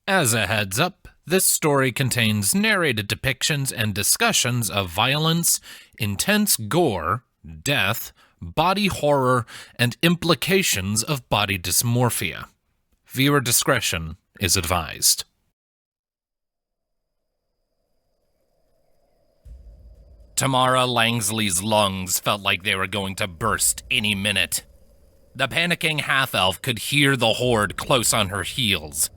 As a heads up, this story contains narrated depictions and discussions of violence, intense gore, death, body horror, and implications of body dysmorphia. Viewer discretion is advised. Tamara Langsley's lungs felt like they were going to burst any minute. The panicking half-elf could hear the horde close on her heels,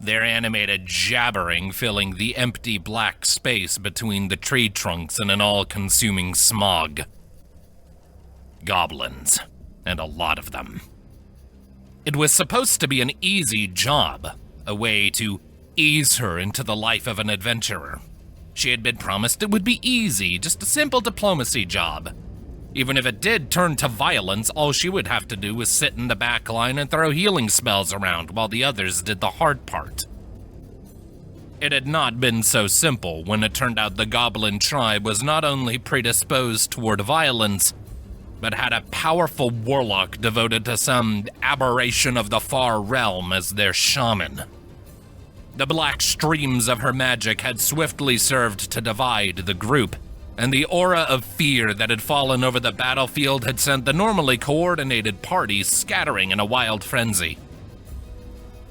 their animated jabbering filling the empty black space between the tree trunks in an all-consuming smog. Goblins, and a lot of them. It was supposed to be an easy job, a way to ease her into the life of an adventurer. She had been promised it would be easy, just a simple diplomacy job. Even if it did turn to violence, all she would have to do was sit in the back line and throw healing spells around while the others did the hard part. It had not been so simple when it turned out the goblin tribe was not only predisposed toward violence, but had a powerful warlock devoted to some aberration of the far realm as their shaman. The black streams of her magic had swiftly served to divide the group, and the aura of fear that had fallen over the battlefield had sent the normally coordinated party scattering in a wild frenzy.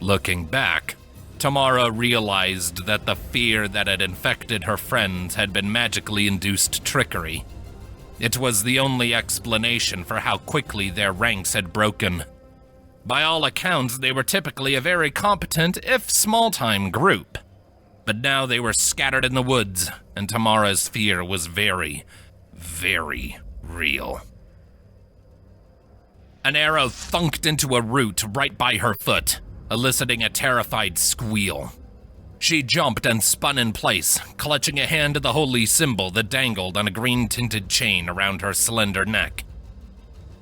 Looking back, Tamara realized that the fear that had infected her friends had been magically induced trickery. It was the only explanation for how quickly their ranks had broken. By all accounts, they were typically a very competent, if small-time group. But now they were scattered in the woods, and Tamara's fear was very, very real. An arrow thunked into a root right by her foot, eliciting a terrified squeal. She jumped and spun in place, clutching a hand of the holy symbol that dangled on a green-tinted chain around her slender neck.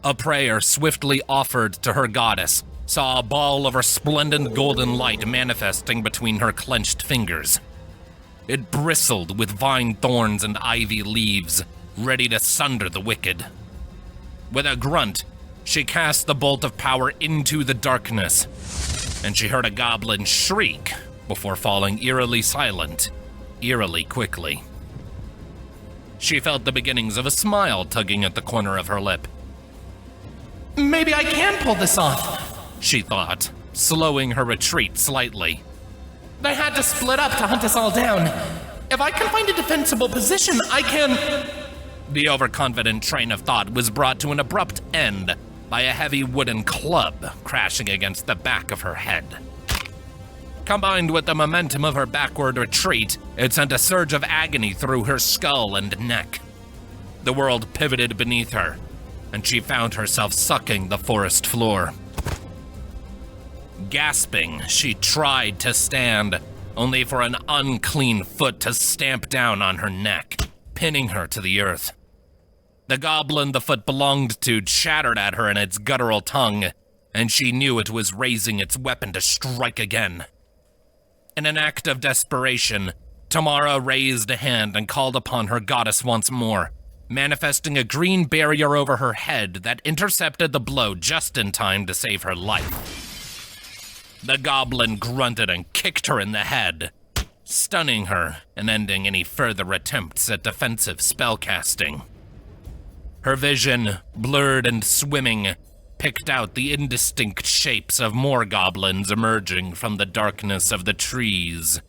A prayer swiftly offered to her goddess saw a ball of resplendent golden light manifesting between her clenched fingers. It bristled with vine thorns and ivy leaves, ready to sunder the wicked. With a grunt, she cast the bolt of power into the darkness, and she heard a goblin shriek before falling eerily silent, eerily quickly. She felt the beginnings of a smile tugging at the corner of her lip. Maybe I can pull this off, she thought, slowing her retreat slightly. They had to split up to hunt us all down. If I can find a defensible position, I can... The overconfident train of thought was brought to an abrupt end by a heavy wooden club crashing against the back of her head. Combined with the momentum of her backward retreat, it sent a surge of agony through her skull and neck. The world pivoted beneath her, and she found herself sucking the forest floor. Gasping, she tried to stand, only for an unclean foot to stamp down on her neck, pinning her to the earth. The goblin the foot belonged to chattered at her in its guttural tongue, and she knew it was raising its weapon to strike again. In an act of desperation, Tamara raised a hand and called upon her goddess once more, manifesting a green barrier over her head that intercepted the blow just in time to save her life. The goblin grunted and kicked her in the head, stunning her and ending any further attempts at defensive spellcasting. Her vision, blurred and swimming, picked out the indistinct shapes of more goblins emerging from the darkness of the trees,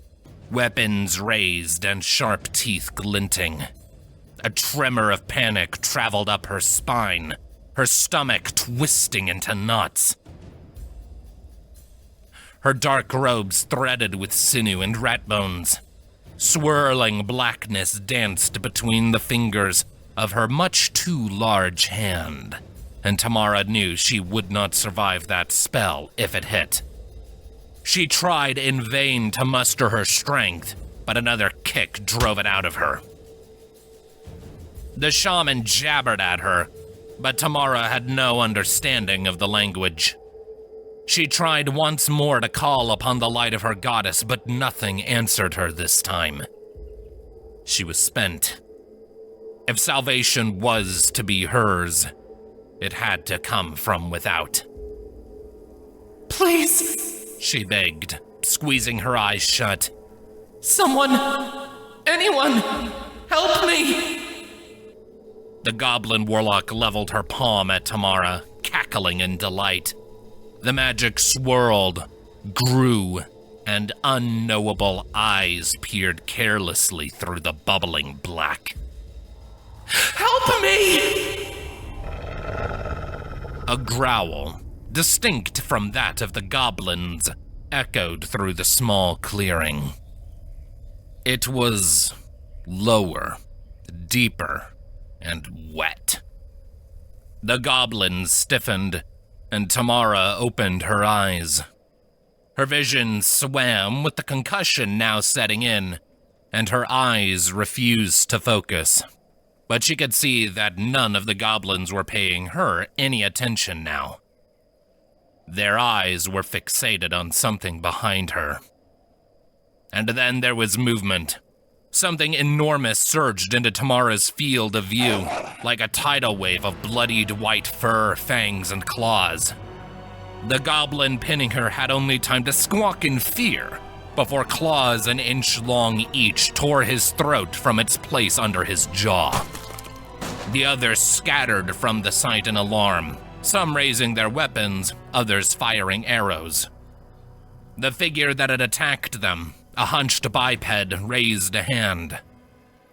weapons raised and sharp teeth glinting. A tremor of panic traveled up her spine, her stomach twisting into knots. Her dark robes threaded with sinew and rat bones. Swirling blackness danced between the fingers of her much too large hand, and Tamara knew she would not survive that spell if it hit. She tried in vain to muster her strength, but another kick drove it out of her. The shaman jabbered at her, but Tamara had no understanding of the language. She tried once more to call upon the light of her goddess, but nothing answered her this time. She was spent. If salvation was to be hers, it had to come from without. Please, she begged, squeezing her eyes shut. Someone, anyone, help me! The goblin warlock leveled her palm at Tamara, cackling in delight. The magic swirled, grew, and unknowable eyes peered carelessly through the bubbling black. Help me! A growl, distinct from that of the goblins, echoed through the small clearing. It was lower, deeper, and wet. The goblins stiffened, and Tamara opened her eyes. Her vision swam with the concussion now setting in, and her eyes refused to focus. But she could see that none of the goblins were paying her any attention now. Their eyes were fixated on something behind her. And then there was movement. Something enormous surged into Tamara's field of view, like a tidal wave of bloodied white fur, fangs, and claws. The goblin pinning her had only time to squawk in fear before claws an inch long each tore his throat from its place under his jaw. The others scattered from the sight in alarm, some raising their weapons, others firing arrows. The figure that had attacked them, a hunched biped, raised a hand.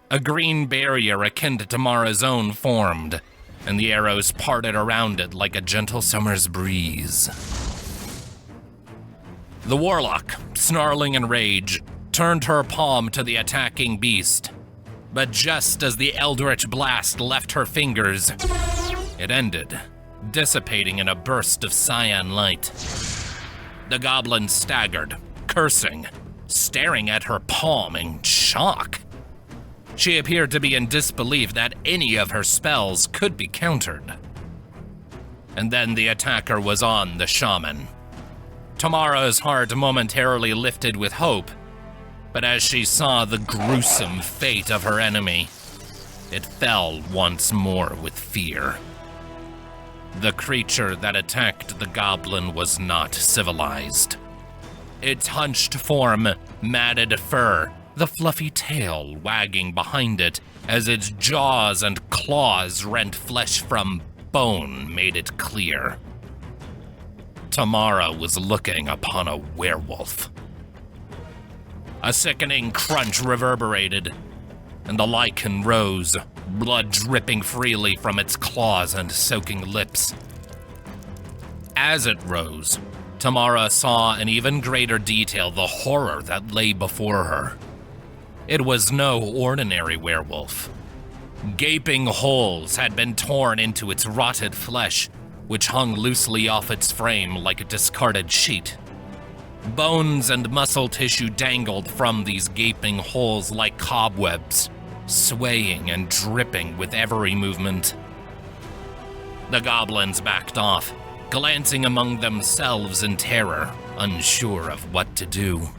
A green barrier akin to Tamara's own formed, and the arrows parted around it like a gentle summer's breeze. The warlock, snarling in rage, turned her palm to the attacking beast. But just as the eldritch blast left her fingers, it ended, dissipating in a burst of cyan light. The goblin staggered, cursing, staring at her palm in shock. She appeared to be in disbelief that any of her spells could be countered. And then the attacker was on the shaman. Tamara's heart momentarily lifted with hope, but as she saw the gruesome fate of her enemy, it fell once more with fear. The creature that attacked the goblin was not civilized. Its hunched form, matted fur, the fluffy tail wagging behind it as its jaws and claws rent flesh from bone made it clear. Tamara was looking upon a werewolf. A sickening crunch reverberated, and the lichen rose, blood dripping freely from its claws and soaking lips. As it rose, Tamara saw in even greater detail the horror that lay before her. It was no ordinary werewolf. Gaping holes had been torn into its rotted flesh, which hung loosely off its frame like a discarded sheet. Bones and muscle tissue dangled from these gaping holes like cobwebs, swaying and dripping with every movement. The goblins backed off, glancing among themselves in terror, unsure of what to do.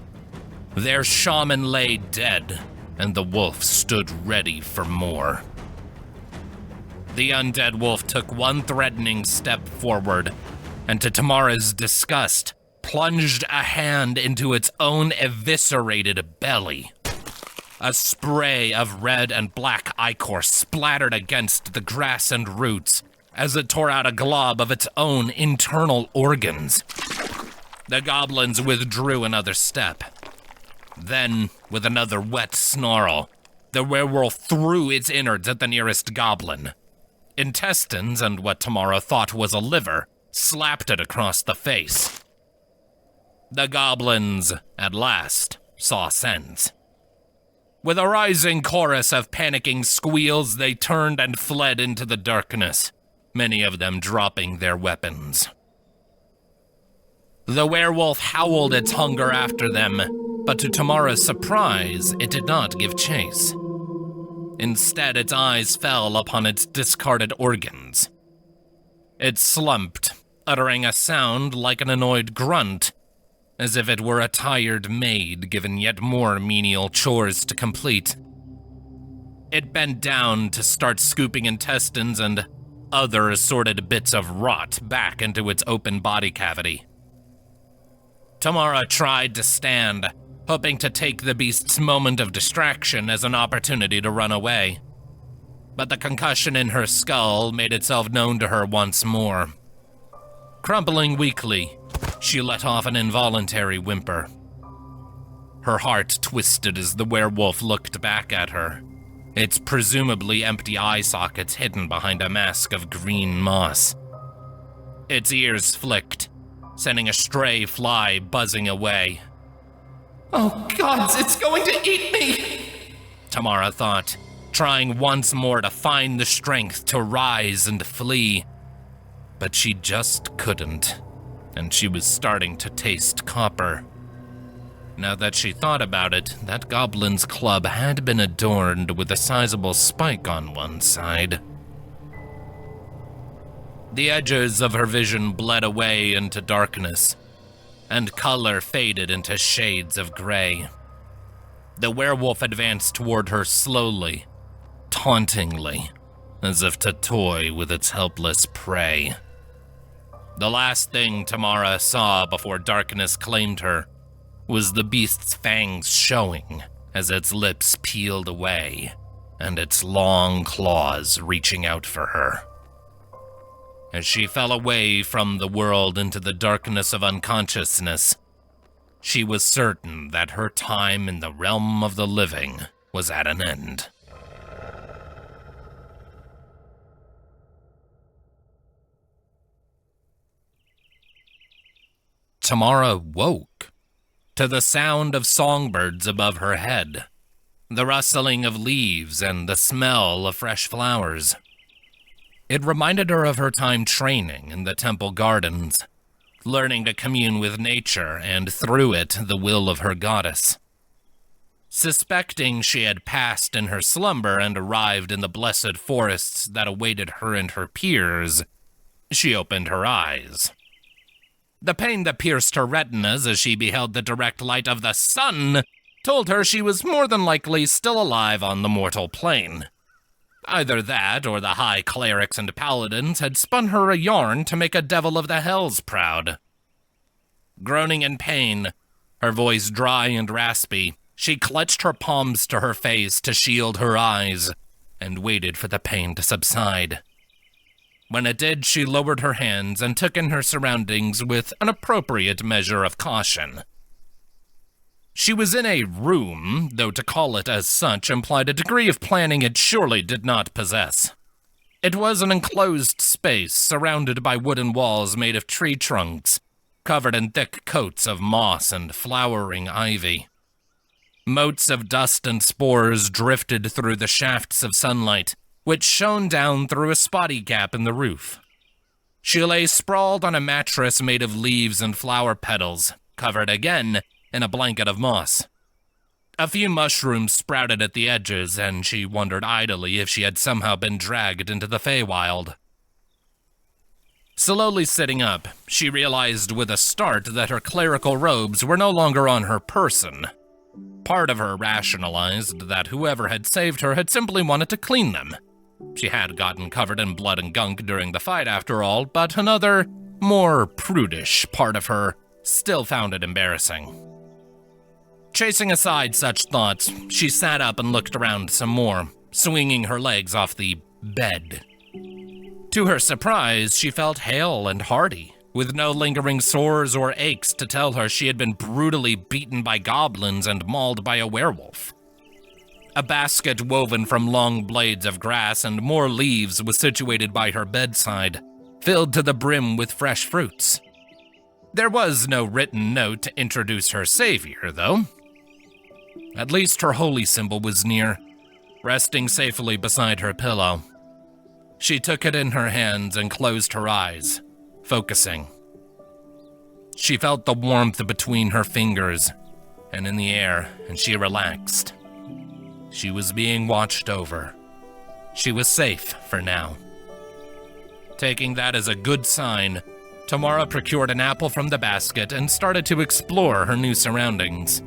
Their shaman lay dead, and the wolf stood ready for more. The undead wolf took one threatening step forward, and to Tamara's disgust, plunged a hand into its own eviscerated belly. A spray of red and black ichor splattered against the grass and roots as it tore out a glob of its own internal organs. The goblins withdrew another step. Then, with another wet snarl, the werewolf threw its innards at the nearest goblin. Intestines and what Tamara thought was a liver slapped it across the face. The goblins, at last, saw sense. With a rising chorus of panicking squeals, they turned and fled into the darkness, many of them dropping their weapons. The werewolf howled its hunger after them, but to Tamara's surprise, it did not give chase. Instead, its eyes fell upon its discarded organs. It slumped, uttering a sound like an annoyed grunt, as if it were a tired maid given yet more menial chores to complete. It bent down to start scooping intestines and other assorted bits of rot back into its open body cavity. Tamara tried to stand, hoping to take the beast's moment of distraction as an opportunity to run away. But the concussion in her skull made itself known to her once more. Crumpling weakly, she let off an involuntary whimper. Her heart twisted as the werewolf looked back at her, its presumably empty eye sockets hidden behind a mask of green moss. Its ears flicked, sending a stray fly buzzing away. Oh gods, it's going to eat me! Tamara thought, trying once more to find the strength to rise and flee. But she just couldn't, and she was starting to taste copper. Now that she thought about it, that goblin's club had been adorned with a sizable spike on one side. The edges of her vision bled away into darkness, and color faded into shades of gray. The werewolf advanced toward her slowly, tauntingly, as if to toy with its helpless prey. The last thing Tamara saw before darkness claimed her was the beast's fangs showing as its lips peeled away and its long claws reaching out for her. As she fell away from the world into the darkness of unconsciousness, she was certain that her time in the realm of the living was at an end. Tamara woke to the sound of songbirds above her head, the rustling of leaves and the smell of fresh flowers. It reminded her of her time training in the temple gardens, learning to commune with nature and, through it, the will of her goddess. Suspecting she had passed in her slumber and arrived in the blessed forests that awaited her and her peers, she opened her eyes. The pain that pierced her retinas as she beheld the direct light of the sun told her she was more than likely still alive on the mortal plane. Either that, or the high clerics and paladins had spun her a yarn to make a devil of the hells proud. Groaning in pain, her voice dry and raspy, she clutched her palms to her face to shield her eyes, and waited for the pain to subside. When it did, she lowered her hands and took in her surroundings with an appropriate measure of caution. She was in a room, though to call it as such implied a degree of planning it surely did not possess. It was an enclosed space surrounded by wooden walls made of tree trunks, covered in thick coats of moss and flowering ivy. Motes of dust and spores drifted through the shafts of sunlight, which shone down through a spotty gap in the roof. She lay sprawled on a mattress made of leaves and flower petals, covered again in a blanket of moss. A few mushrooms sprouted at the edges, and she wondered idly if she had somehow been dragged into the Feywild. Slowly sitting up, she realized with a start that her clerical robes were no longer on her person. Part of her rationalized that whoever had saved her had simply wanted to clean them. She had gotten covered in blood and gunk during the fight after all, but another, more prudish part of her still found it embarrassing. Chasing aside such thoughts, she sat up and looked around some more, swinging her legs off the bed. To her surprise, she felt hale and hearty, with no lingering sores or aches to tell her she had been brutally beaten by goblins and mauled by a werewolf. A basket woven from long blades of grass and more leaves was situated by her bedside, filled to the brim with fresh fruits. There was no written note to introduce her savior, though. At least her holy symbol was near, resting safely beside her pillow. She took it in her hands and closed her eyes, focusing. She felt the warmth between her fingers and in the air, and she relaxed. She was being watched over. She was safe for now. Taking that as a good sign, Tamara procured an apple from the basket and started to explore her new surroundings.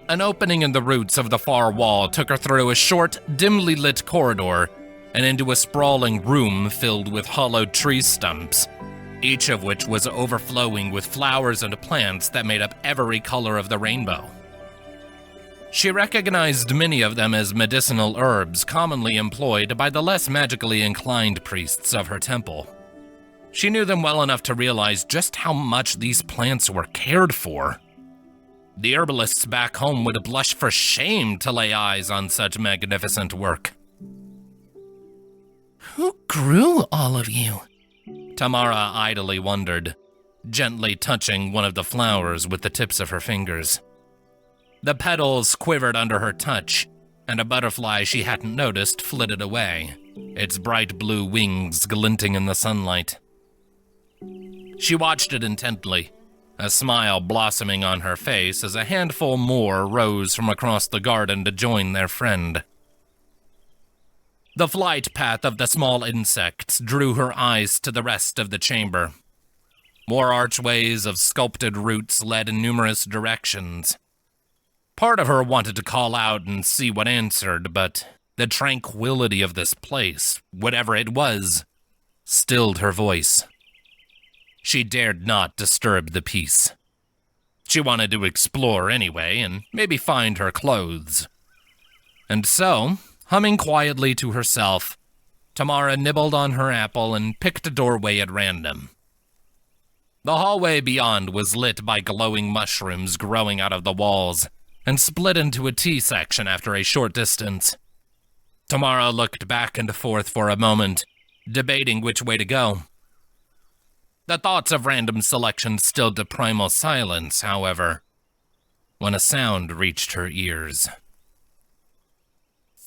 An opening in the roots of the far wall took her through a short, dimly lit corridor and into a sprawling room filled with hollowed tree stumps, each of which was overflowing with flowers and plants that made up every color of the rainbow. She recognized many of them as medicinal herbs commonly employed by the less magically inclined priests of her temple. She knew them well enough to realize just how much these plants were cared for. The herbalists back home would blush for shame to lay eyes on such magnificent work. Who grew all of you? Tamara idly wondered, gently touching one of the flowers with the tips of her fingers. The petals quivered under her touch, and a butterfly she hadn't noticed flitted away, its bright blue wings glinting in the sunlight. She watched it intently, a smile blossoming on her face as a handful more rose from across the garden to join their friend. The flight path of the small insects drew her eyes to the rest of the chamber. More archways of sculpted roots led in numerous directions. Part of her wanted to call out and see what answered, but the tranquility of this place, whatever it was, stilled her voice. She dared not disturb the peace. She wanted to explore anyway, and maybe find her clothes. And so, humming quietly to herself, Tamara nibbled on her apple and picked a doorway at random. The hallway beyond was lit by glowing mushrooms growing out of the walls, and split into a T-section after a short distance. Tamara looked back and forth for a moment, debating which way to go. The thoughts of random selection stilled to primal silence, however, when a sound reached her ears.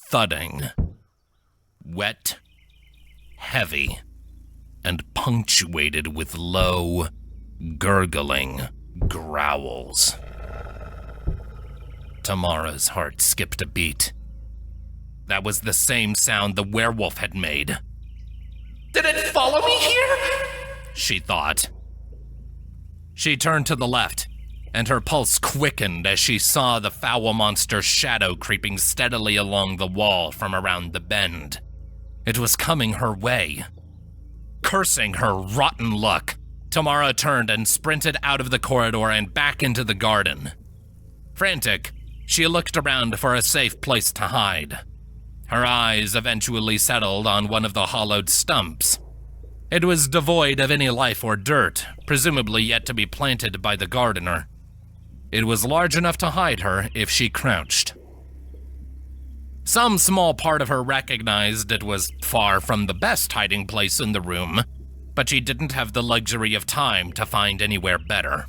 Thudding. Wet, heavy, and punctuated with low, gurgling growls. Tamara's heart skipped a beat. That was the same sound the werewolf had made. Did it follow me here? She thought. She turned to the left, and her pulse quickened as she saw the foul monster's shadow creeping steadily along the wall from around the bend. It was coming her way. Cursing her rotten luck, Tamara turned and sprinted out of the corridor and back into the garden. Frantic, she looked around for a safe place to hide. Her eyes eventually settled on one of the hollowed stumps. It was devoid of any life or dirt, presumably yet to be planted by the gardener. It was large enough to hide her if she crouched. Some small part of her recognized it was far from the best hiding place in the room, but she didn't have the luxury of time to find anywhere better.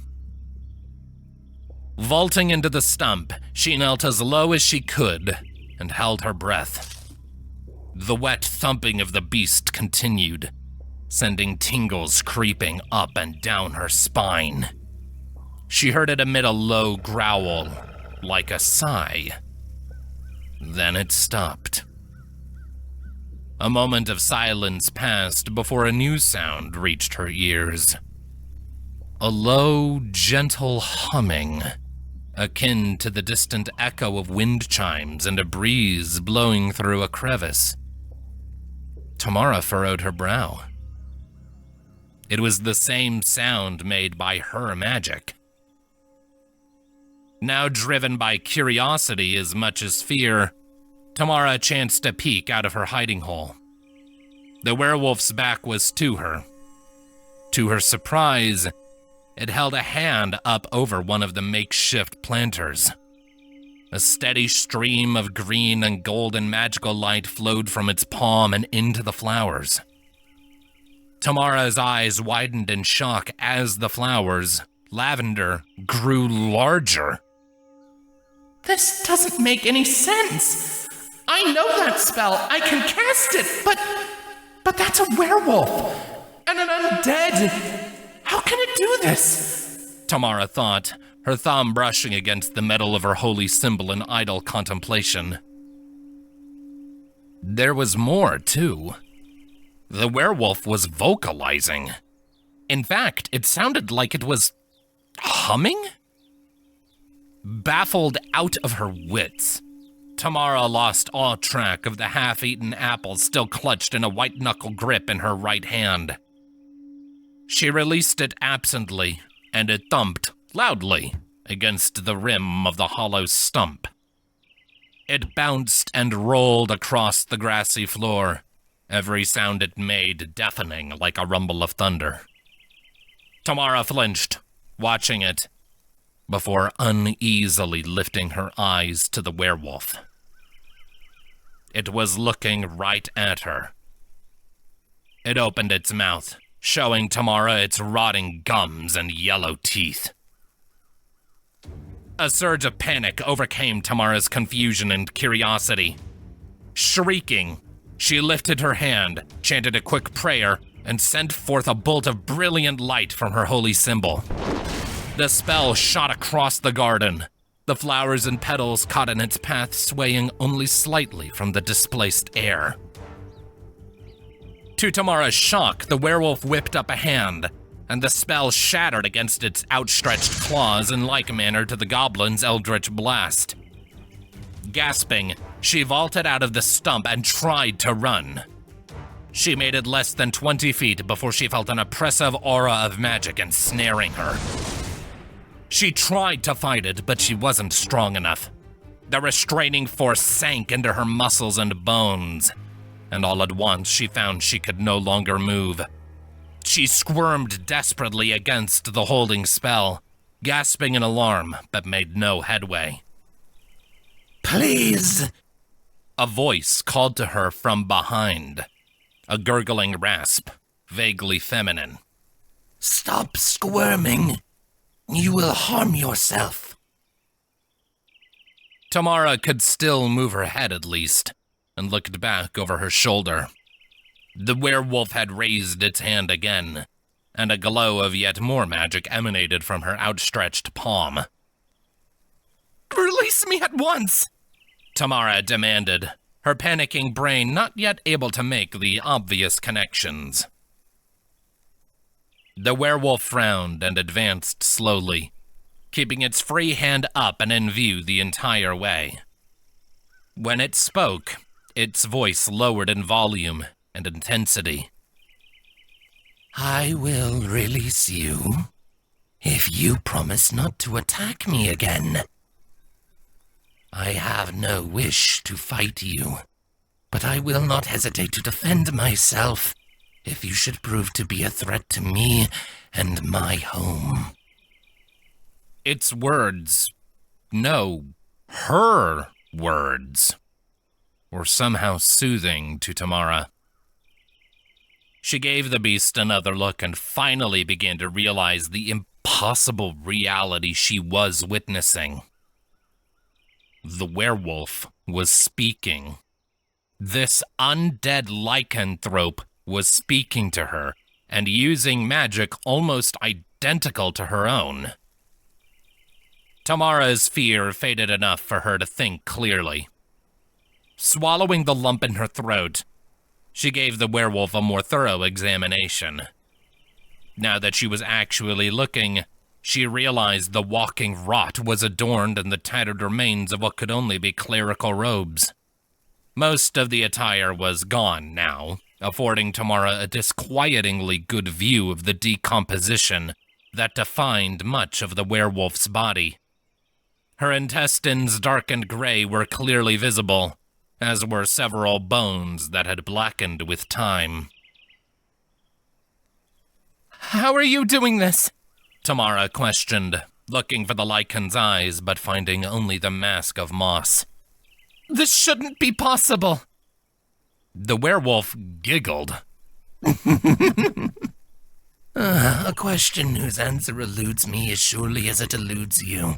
Vaulting into the stump, she knelt as low as she could and held her breath. The wet thumping of the beast continued, sending tingles creeping up and down her spine. She heard it emit a low growl, like a sigh. Then it stopped. A moment of silence passed before a new sound reached her ears. A low, gentle humming, akin to the distant echo of wind chimes and a breeze blowing through a crevice. Tamara furrowed her brow. It was the same sound made by her magic. Now driven by curiosity as much as fear, Tamara chanced a peek out of her hiding hole. The werewolf's back was to her. To her surprise, it held a hand up over one of the makeshift planters. A steady stream of green and golden magical light flowed from its palm and into the flowers. Tamara's eyes widened in shock as the flowers, lavender, grew larger. This doesn't make any sense. I know that spell. I can cast it, but that's a werewolf and an undead. How can it do this? Tamara thought, her thumb brushing against the metal of her holy symbol in idle contemplation. There was more, too. The werewolf was vocalizing. In fact, it sounded like it was humming? Baffled out of her wits, Tamara lost all track of the half-eaten apple still clutched in a white-knuckle grip in her right hand. She released it absently, and it thumped loudly against the rim of the hollow stump. It bounced and rolled across the grassy floor, every sound it made deafening like a rumble of thunder. Tamara flinched, watching it, before uneasily lifting her eyes to the werewolf. It was looking right at her. It opened its mouth, showing Tamara its rotting gums and yellow teeth. A surge of panic overcame Tamara's confusion and curiosity. Shrieking, she lifted her hand, chanted a quick prayer, and sent forth a bolt of brilliant light from her holy symbol. The spell shot across the garden, the flowers and petals caught in its path, swaying only slightly from the displaced air. To Tamara's shock, the werewolf whipped up a hand, and the spell shattered against its outstretched claws in like manner to the goblin's eldritch blast. Gasping, she vaulted out of the stump and tried to run. She made it less than 20 feet before she felt an oppressive aura of magic ensnaring her. She tried to fight it, but she wasn't strong enough. The restraining force sank into her muscles and bones, and all at once she found she could no longer move. She squirmed desperately against the holding spell, gasping in alarm, but made no headway. Please! A voice called to her from behind, a gurgling rasp, vaguely feminine. Stop squirming. You will harm yourself. Tamara could still move her head at least, and looked back over her shoulder. The werewolf had raised its hand again, and a glow of yet more magic emanated from her outstretched palm. Release me at once! Tamara demanded, her panicking brain not yet able to make the obvious connections. The werewolf frowned and advanced slowly, keeping its free hand up and in view the entire way. When it spoke, its voice lowered in volume and intensity. I will release you if you promise not to attack me again. I have no wish to fight you, but I will not hesitate to defend myself if you should prove to be a threat to me and my home. Its words, no, her words, were somehow soothing to Tamara. She gave the beast another look and finally began to realize the impossible reality she was witnessing. The werewolf was speaking. This undead lycanthrope was speaking to her and using magic almost identical to her own. Tamara's fear faded enough for her to think clearly. Swallowing the lump in her throat, she gave the werewolf a more thorough examination. Now that she was actually looking, she realized the walking rot was adorned in the tattered remains of what could only be clerical robes. Most of the attire was gone now, affording Tamara a disquietingly good view of the decomposition that defined much of the werewolf's body. Her intestines, darkened gray, were clearly visible, as were several bones that had blackened with time. How are you doing this? Tamara questioned, looking for the lycan's eyes but finding only the mask of moss. This shouldn't be possible. The werewolf giggled. A question whose answer eludes me as surely as it eludes you.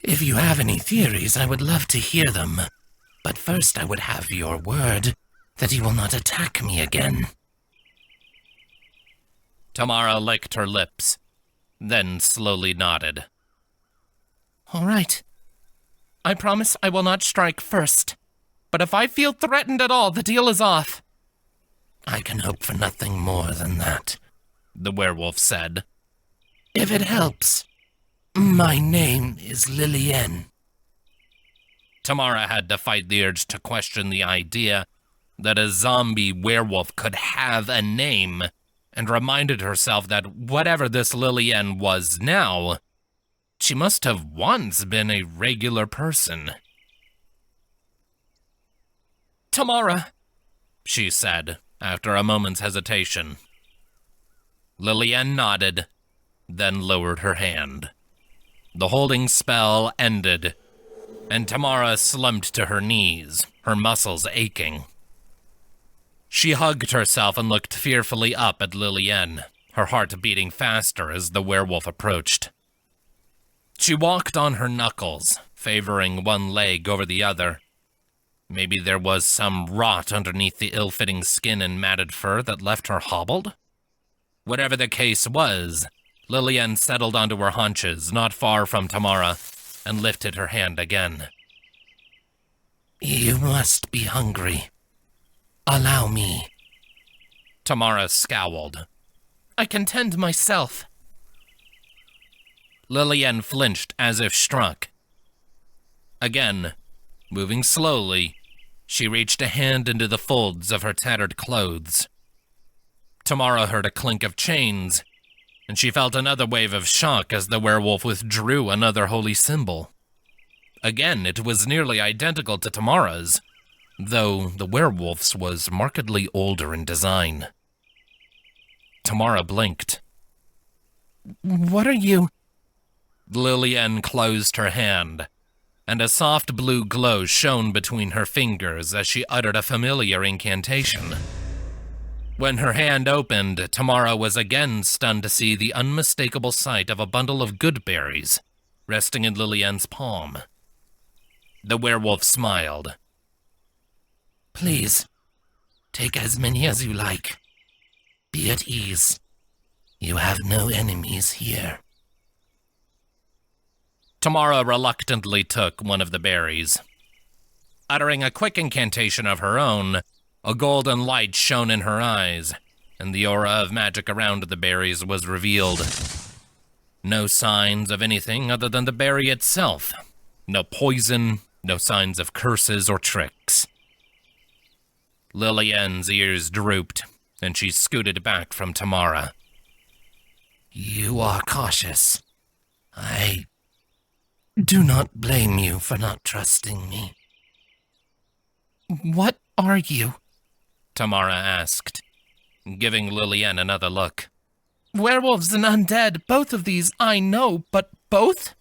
If you have any theories, I would love to hear them. But first I would have your word that you will not attack me again. Tamara licked her lips, then slowly nodded. All right. I promise I will not strike first. But if I feel threatened at all, the deal is off. I can hope for nothing more than that, the werewolf said. If it helps, my name is Lillian. Tamara had to fight the urge to question the idea that a zombie werewolf could have a name and reminded herself that whatever this Lillian was now, she must have once been a regular person. Tamara, she said, after a moment's hesitation. Lillian nodded, then lowered her hand. The holding spell ended, and Tamara slumped to her knees, her muscles aching. She hugged herself and looked fearfully up at Lillian, her heart beating faster as the werewolf approached. She walked on her knuckles, favoring one leg over the other. Maybe there was some rot underneath the ill-fitting skin and matted fur that left her hobbled? Whatever the case was, Lillian settled onto her haunches not far from Tamara and lifted her hand again. You must be hungry. Allow me. Tamara scowled. I can tend myself. Lillian flinched as if struck. Again, moving slowly, she reached a hand into the folds of her tattered clothes. Tamara heard a clink of chains, and she felt another wave of shock as the werewolf withdrew another holy symbol. Again, it was nearly identical to Tamara's, though the werewolf's was markedly older in design. Tamara blinked. What are you? Lillian closed her hand, and a soft blue glow shone between her fingers as she uttered a familiar incantation. When her hand opened, Tamara was again stunned to see the unmistakable sight of a bundle of good berries resting in Lillian's palm. The werewolf smiled. Please, take as many as you like. Be at ease. You have no enemies here. Tamara reluctantly took one of the berries. Uttering a quick incantation of her own, a golden light shone in her eyes, and the aura of magic around the berries was revealed. No signs of anything other than the berry itself. No poison, no signs of curses or tricks. Lillian's ears drooped, and she scooted back from Tamara. You are cautious. I do not blame you for not trusting me. What are you? Tamara asked, giving Lillian another look. Werewolves and undead, both of these I know, but both?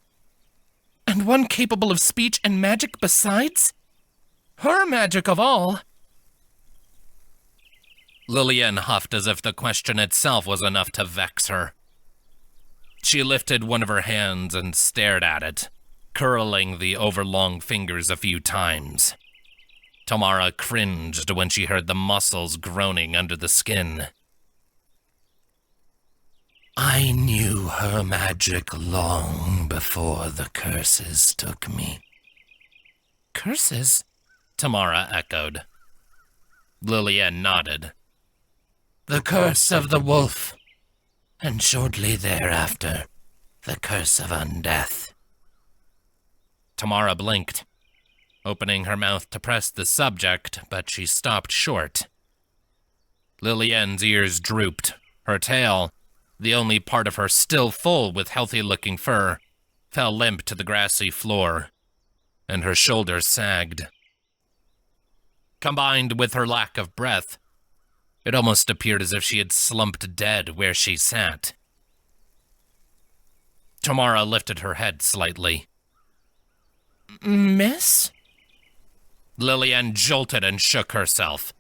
And one capable of speech and magic besides? Her magic of all. Lillian huffed as if the question itself was enough to vex her. She lifted one of her hands and stared at it, curling the overlong fingers a few times. Tamara cringed when she heard the muscles groaning under the skin. I knew her magic long before the curses took me. Curses? Tamara echoed. Lillian nodded. The curse of the wolf, and shortly thereafter, the curse of undeath. Tamara blinked, opening her mouth to press the subject, but she stopped short. Lillian's ears drooped. Her tail, the only part of her still full with healthy-looking fur, fell limp to the grassy floor, and her shoulders sagged. Combined with her lack of breath, it almost appeared as if she had slumped dead where she sat. Tamara lifted her head slightly. Miss? Lillian jolted and shook herself,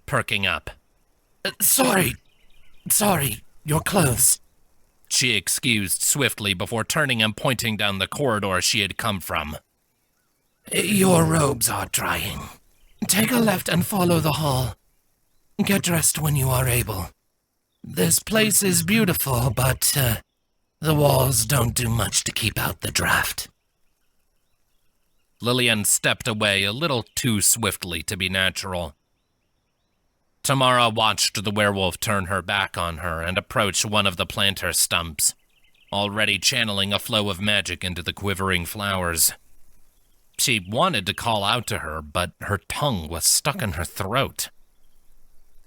perking up. Sorry, your clothes. She excused swiftly before turning and pointing down the corridor she had come from. Your robes are drying. Take a left and follow the hall. Get dressed when you are able. This place is beautiful, but the walls don't do much to keep out the draft. Lillian stepped away a little too swiftly to be natural. Tamara watched the werewolf turn her back on her and approach one of the planter stumps, already channeling a flow of magic into the quivering flowers. She wanted to call out to her, but her tongue was stuck in her throat.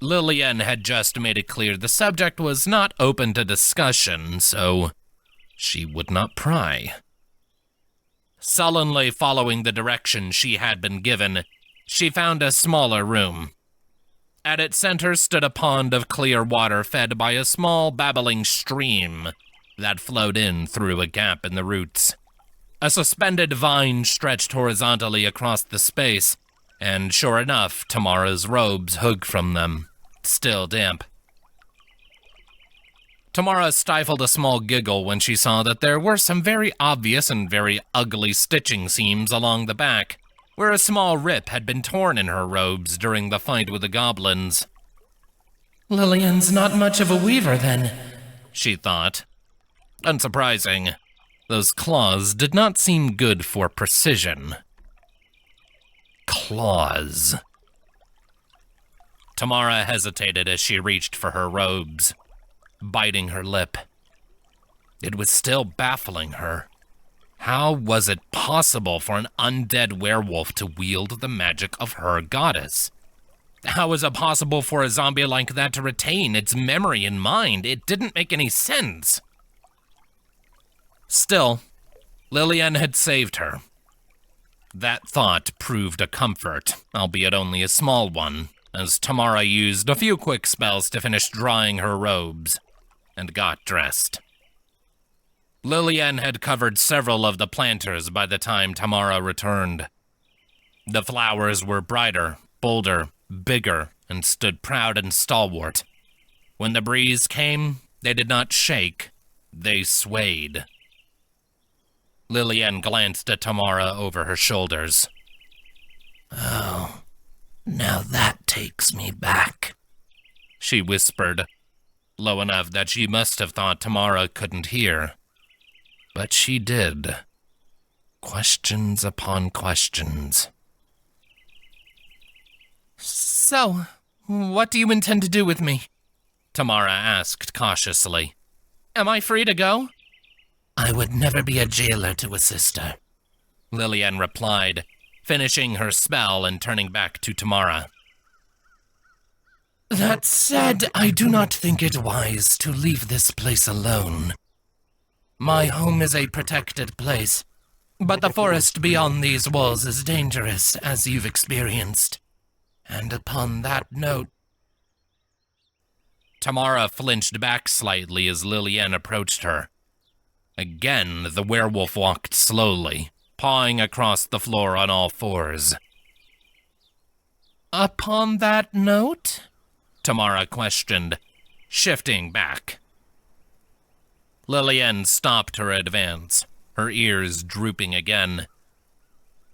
Lillian had just made it clear the subject was not open to discussion, so she would not pry. Sullenly following the direction she had been given, she found a smaller room. At its center stood a pond of clear water fed by a small babbling stream that flowed in through a gap in the roots. A suspended vine stretched horizontally across the space, and sure enough, Tamara's robes hung from them, still damp. Tamara stifled a small giggle when she saw that there were some very obvious and very ugly stitching seams along the back, where a small rip had been torn in her robes during the fight with the goblins. Lillian's not much of a weaver, then, she thought. Unsurprising. Those claws did not seem good for precision. Claws. Tamara hesitated as she reached for her robes, biting her lip. It was still baffling her. How was it possible for an undead werewolf to wield the magic of her goddess? How was it possible for a zombie like that to retain its memory and mind? It didn't make any sense. Still, Lillian had saved her. That thought proved a comfort, albeit only a small one, as Tamara used a few quick spells to finish drying her robes and got dressed. Lillian had covered several of the planters by the time Tamara returned. The flowers were brighter, bolder, bigger, and stood proud and stalwart. When the breeze came, they did not shake, they swayed. Lillian glanced at Tamara over her shoulders. "Oh, now that takes me back," she whispered, low enough that she must have thought Tamara couldn't hear. But she did. Questions upon questions. "So, what do you intend to do with me?" Tamara asked cautiously. "Am I free to go?" "I would never be a jailer to a sister," Lillian replied, finishing her spell and turning back to Tamara. "That said, I do not think it wise to leave this place alone. My home is a protected place, but the forest beyond these walls is dangerous, as you've experienced. And upon that note..." Tamara flinched back slightly as Lillian approached her. Again, the werewolf walked slowly, pawing across the floor on all fours. "Upon that note?" Tamara questioned, shifting back. Lillian stopped her advance, her ears drooping again.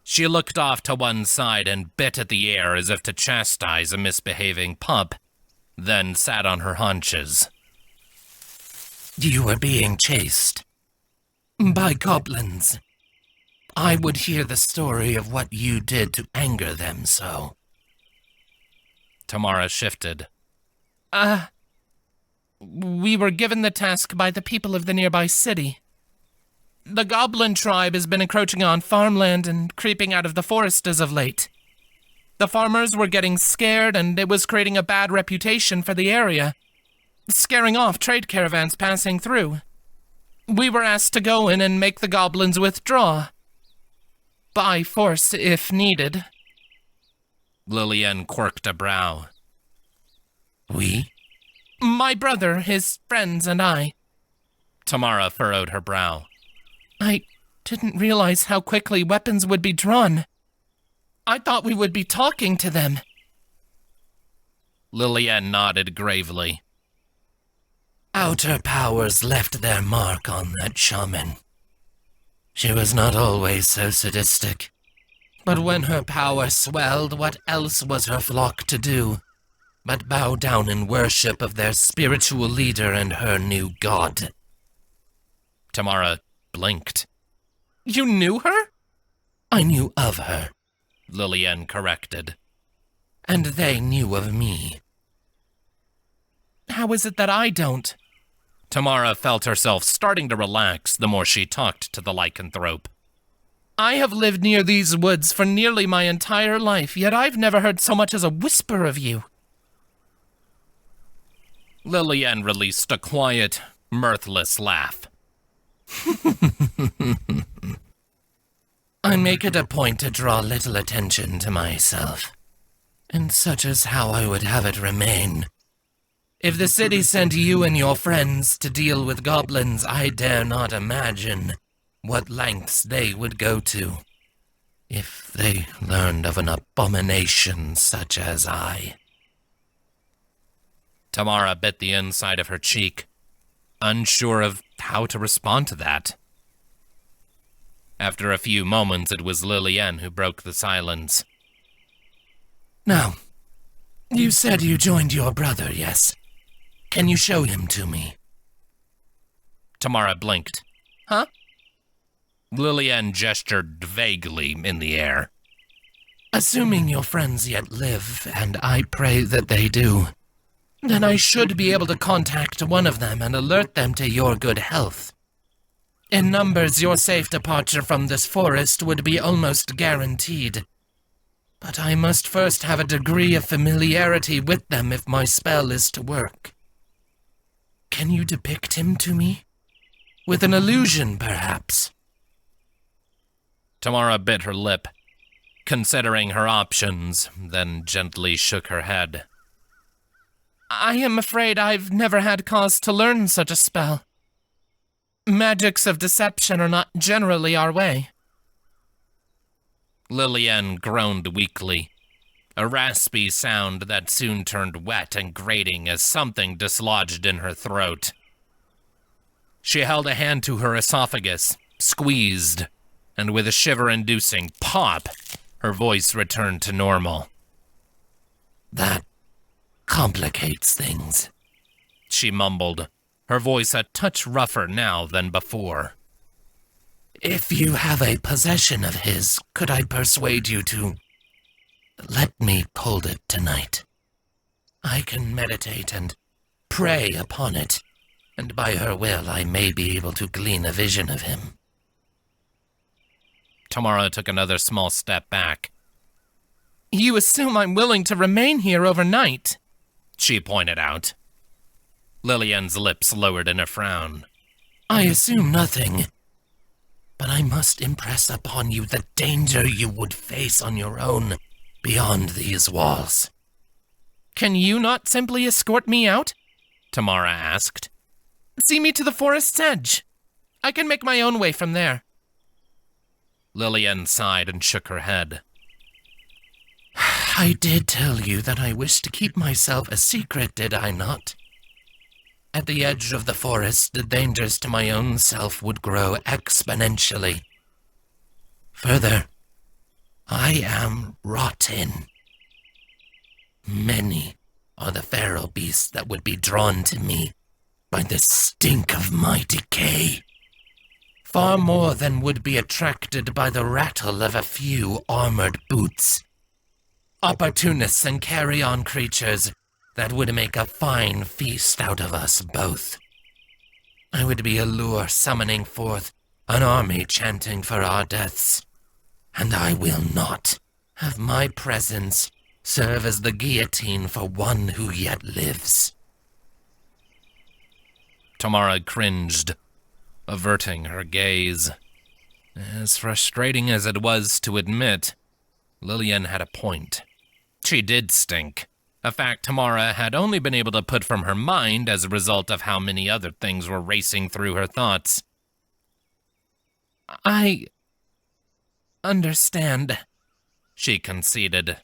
She looked off to one side and bit at the air as if to chastise a misbehaving pup, then sat on her haunches. "You are being chased by goblins. I would hear the story of what you did to anger them so." Tamara shifted. We were given the task by the people of the nearby city. The goblin tribe has been encroaching on farmland and creeping out of the forest as of late. The farmers were getting scared, and it was creating a bad reputation for the area, scaring off trade caravans passing through. We were asked to go in and make the goblins withdraw. By force, if needed. Lillian quirked a brow. "We?" "My brother, his friends, and I." Tamara furrowed her brow. "I didn't realize how quickly weapons would be drawn. I thought we would be talking to them." Lillian nodded gravely. "Outer powers left their mark on that shaman. She was not always so sadistic. But when her power swelled, what else was her flock to do but bow down in worship of their spiritual leader and her new god?" Tamara blinked. "You knew her?" "I knew of her," Lillian corrected. "and they knew of me." "How is it that I don't?" Tamara felt herself starting to relax the more she talked to the lycanthrope. "I have lived near these woods for nearly my entire life, yet I've never heard so much as a whisper of you." Lillian released a quiet, mirthless laugh. I make it a point to draw little attention to myself, and such is how I would have it remain. If the city sent you and your friends to deal with goblins, I dare not imagine what lengths they would go to if they learned of an abomination such as I. Tamara bit the inside of her cheek, unsure of how to respond to that. After a few moments, it was Lillian who broke the silence. Now, you said you joined your brother, yes? Can you show him to me? Tamara blinked. Huh? Lillian gestured vaguely in the air. Assuming your friends yet live, and I pray that they do, then I should be able to contact one of them and alert them to your good health. In numbers, your safe departure from this forest would be almost guaranteed. But I must first have a degree of familiarity with them if my spell is to work. Can you depict him to me? With an illusion, perhaps? Tamara bit her lip, considering her options, then gently shook her head. I am afraid I've never had cause to learn such a spell. Magics of deception are not generally our way. Lillian groaned weakly, a raspy sound that soon turned wet and grating as something dislodged in her throat. She held a hand to her esophagus, squeezed, and with a shiver-inducing pop, her voice returned to normal. That complicates things, she mumbled, her voice a touch rougher now than before. If you have a possession of his, could I persuade you to let me hold it tonight? I can meditate and pray upon it, and by her will I may be able to glean a vision of him. Tamara took another small step back. You assume I'm willing to remain here overnight, she pointed out. Lillian's lips lowered in a frown. I assume nothing, but I must impress upon you the danger you would face on your own beyond these walls. Can you not simply escort me out? Tamara asked. See me to the forest's edge. I can make my own way from there. Lillian sighed and shook her head. I did tell you that I wished to keep myself a secret, did I not? At the edge of the forest, the dangers to my own self would grow exponentially. Further, I am rotten. Many are the feral beasts that would be drawn to me by the stink of my decay. Far more than would be attracted by the rattle of a few armored boots. Opportunists and carry-on creatures that would make a fine feast out of us both. I would be a lure summoning forth an army chanting for our deaths, and I will not have my presence serve as the guillotine for one who yet lives. Tamara cringed, averting her gaze. As frustrating as it was to admit, Lillian had a point. She did stink, a fact Tamara had only been able to put from her mind as a result of how many other things were racing through her thoughts. I understand, she conceded.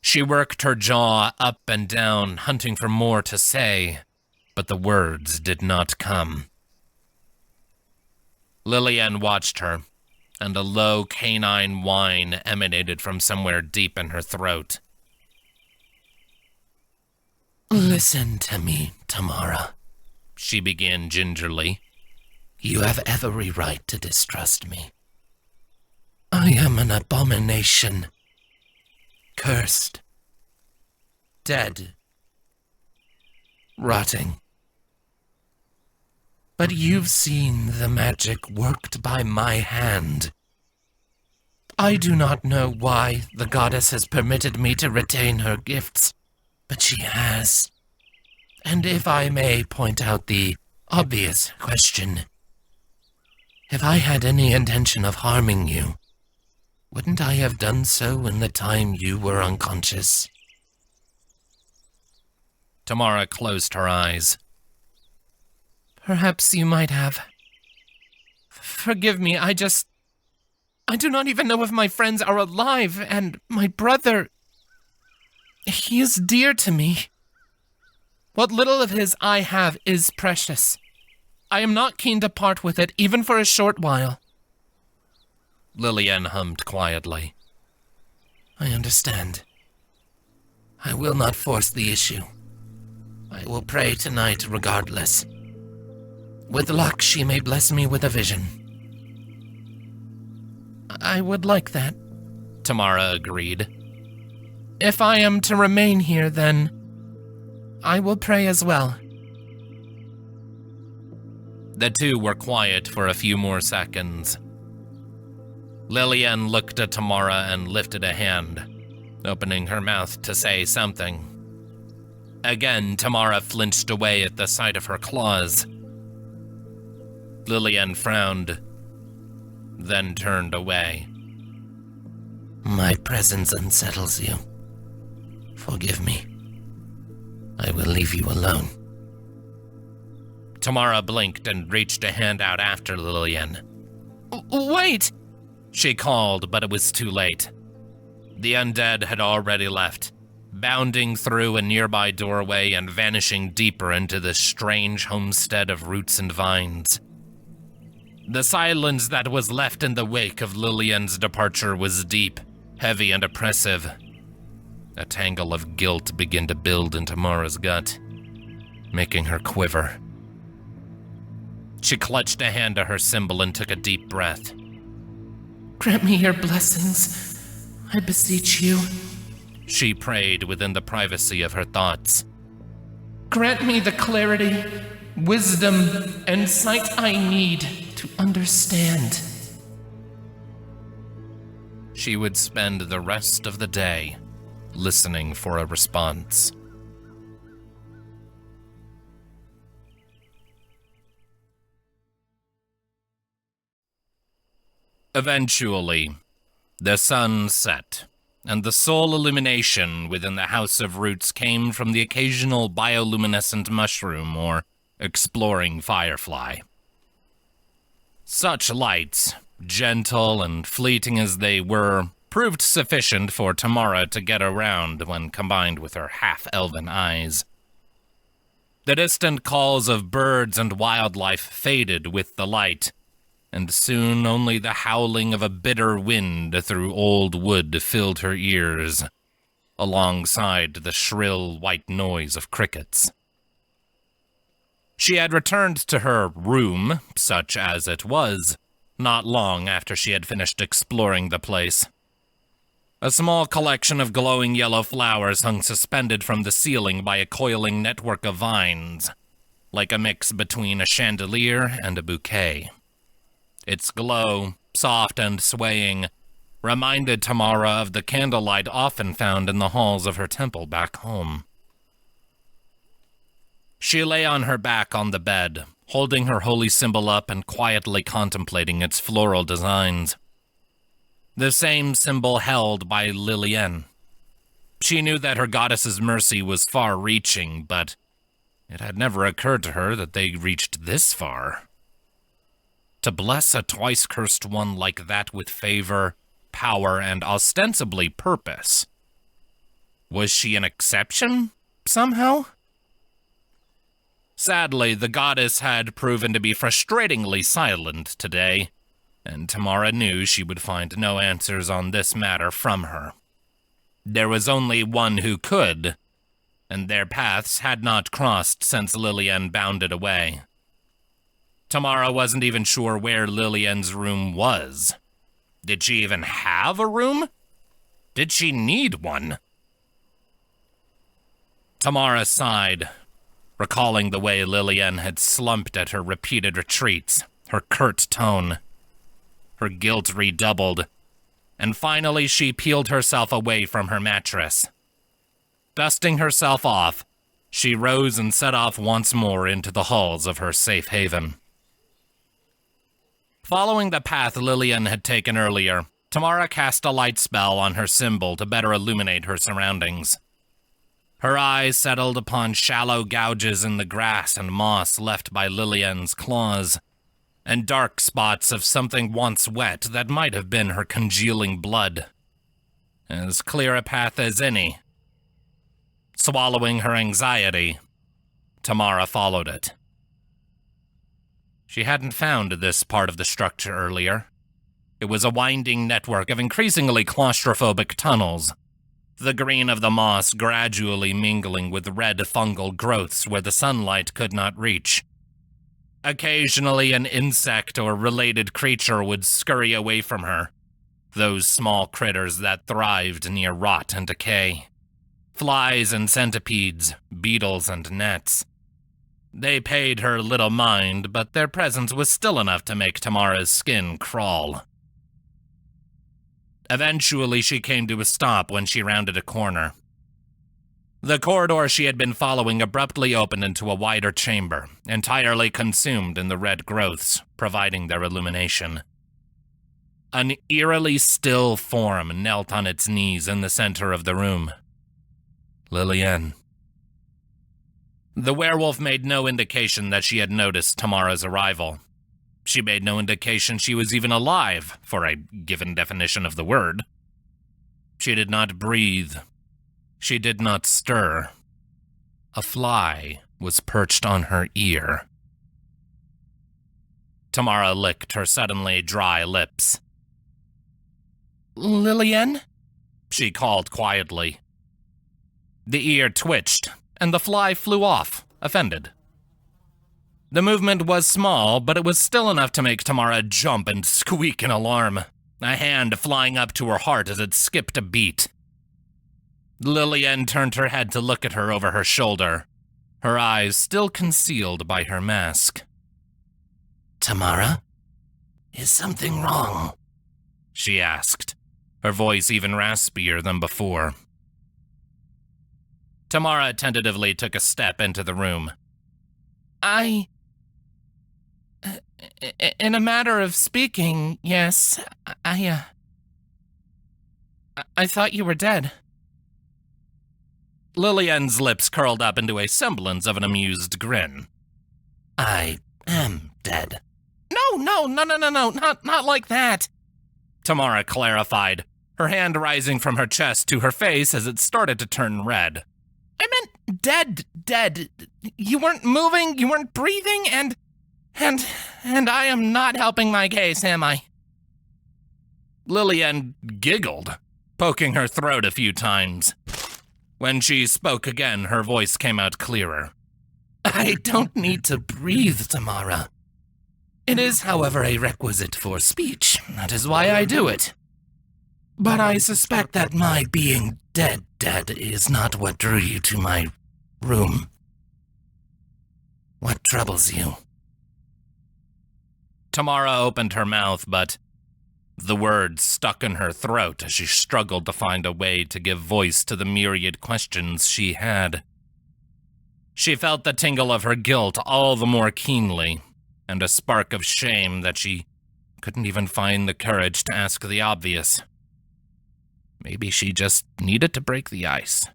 She worked her jaw up and down, hunting for more to say, but the words did not come. Lillian watched her, and a low canine whine emanated from somewhere deep in her throat. Listen to me, Tamara, she began gingerly. You have every right to distrust me. I am an abomination. Cursed. Dead. Rotting. But you've seen the magic worked by my hand. I do not know why the goddess has permitted me to retain her gifts, but she has. And if I may point out the obvious question, if I had any intention of harming you, wouldn't I have done so in the time you were unconscious? Tamara closed her eyes. Perhaps you might have. Forgive me, I do not even know if my friends are alive, and my brother, he is dear to me. What little of his I have is precious. I am not keen to part with it, even for a short while. Lillian hummed quietly. I understand. I will not force the issue. I will pray tonight regardless. With luck, she may bless me with a vision. I would like that, Tamara agreed. If I am to remain here, then I will pray as well. The two were quiet for a few more seconds. Lillian looked at Tamara and lifted a hand, opening her mouth to say something. Again, Tamara flinched away at the sight of her claws. Lillian frowned, then turned away. My presence unsettles you. Forgive me. I will leave you alone. Tamara blinked and reached a hand out after Lillian. Wait! She called, but it was too late. The undead had already left, bounding through a nearby doorway and vanishing deeper into the strange homestead of roots and vines. The silence that was left in the wake of Lillian's departure was deep, heavy, and oppressive. A tangle of guilt began to build in Tamara's gut, making her quiver. She clutched a hand to her symbol and took a deep breath. Grant me your blessings, I beseech you. She prayed within the privacy of her thoughts. Grant me the clarity, wisdom, and sight I need to understand. She would spend the rest of the day listening for a response. Eventually, the sun set, and the sole illumination within the House of Roots came from the occasional bioluminescent mushroom or exploring firefly. Such lights, gentle and fleeting as they were, proved sufficient for Tamara to get around when combined with her half-elven eyes. The distant calls of birds and wildlife faded with the light, and soon only the howling of a bitter wind through old wood filled her ears, alongside the shrill white noise of crickets. She had returned to her room, such as it was, not long after she had finished exploring the place. A small collection of glowing yellow flowers hung suspended from the ceiling by a coiling network of vines, like a mix between a chandelier and a bouquet. Its glow, soft and swaying, reminded Tamara of the candlelight often found in the halls of her temple back home. She lay on her back on the bed, holding her holy symbol up and quietly contemplating its floral designs. The same symbol held by Lillian. She knew that her goddess's mercy was far-reaching, but it had never occurred to her that they reached this far. To bless a twice-cursed one like that with favor, power, and ostensibly purpose. Was she an exception, somehow? Sadly, the goddess had proven to be frustratingly silent today, and Tamara knew she would find no answers on this matter from her. There was only one who could, and their paths had not crossed since Lillian bounded away. Tamara wasn't even sure where Lillian's room was. Did she even have a room? Did she need one? Tamara sighed, recalling the way Lillian had slumped at her repeated retreats, her curt tone. Her guilt redoubled, and finally she peeled herself away from her mattress. Dusting herself off, She rose and set off once more into the halls of her safe haven. Following the path Lillian had taken earlier, Tamara cast a light spell on her symbol to better illuminate her surroundings. Her eyes settled upon shallow gouges in the grass and moss left by Lillian's claws, and dark spots of something once wet that might have been her congealing blood. As clear a path as any. Swallowing her anxiety, Tamara followed it. She hadn't found this part of the structure earlier. It was a winding network of increasingly claustrophobic tunnels, the green of the moss gradually mingling with red fungal growths where the sunlight could not reach. Occasionally, an insect or related creature would scurry away from her, those small critters that thrived near rot and decay. Flies and centipedes, beetles and gnats. They paid her little mind, but their presence was still enough to make Tamara's skin crawl. Eventually, she came to a stop when she rounded a corner. The corridor she had been following abruptly opened into a wider chamber, entirely consumed in the red growths, providing their illumination. An eerily still form knelt on its knees in the center of the room. Lillian. The werewolf made no indication that she had noticed Tamara's arrival. She made no indication she was even alive, for a given definition of the word. She did not breathe. She did not stir. A fly was perched on her ear. Tamara licked her suddenly dry lips. Lillian? She called quietly. The ear twitched, and the fly flew off, offended. The movement was small, but it was still enough to make Tamara jump and squeak in alarm, a hand flying up to her heart as it skipped a beat. Lillian turned her head to look at her over her shoulder, her eyes still concealed by her mask. Tamara? Is something wrong? She asked, her voice even raspier than before. Tamara tentatively took a step into the room. In a matter of speaking, yes, I thought you were dead. Lillian's lips curled up into a semblance of an amused grin. I am dead. No, not like that. Tamara clarified, her hand rising from her chest to her face as it started to turn red. I meant dead. You weren't moving, you weren't breathing, and I am not helping my case, am I? Lillian giggled, poking her throat a few times. When she spoke again, her voice came out clearer. I don't need to breathe, Tamara. It is, however, a requisite for speech. That is why I do it. But I suspect that my being dead is not what drew you to my room. What troubles you? Tamara opened her mouth, but the words stuck in her throat as she struggled to find a way to give voice to the myriad questions she had. She felt the tingle of her guilt all the more keenly, and a spark of shame that she couldn't even find the courage to ask the obvious. Maybe she just needed to break the ice.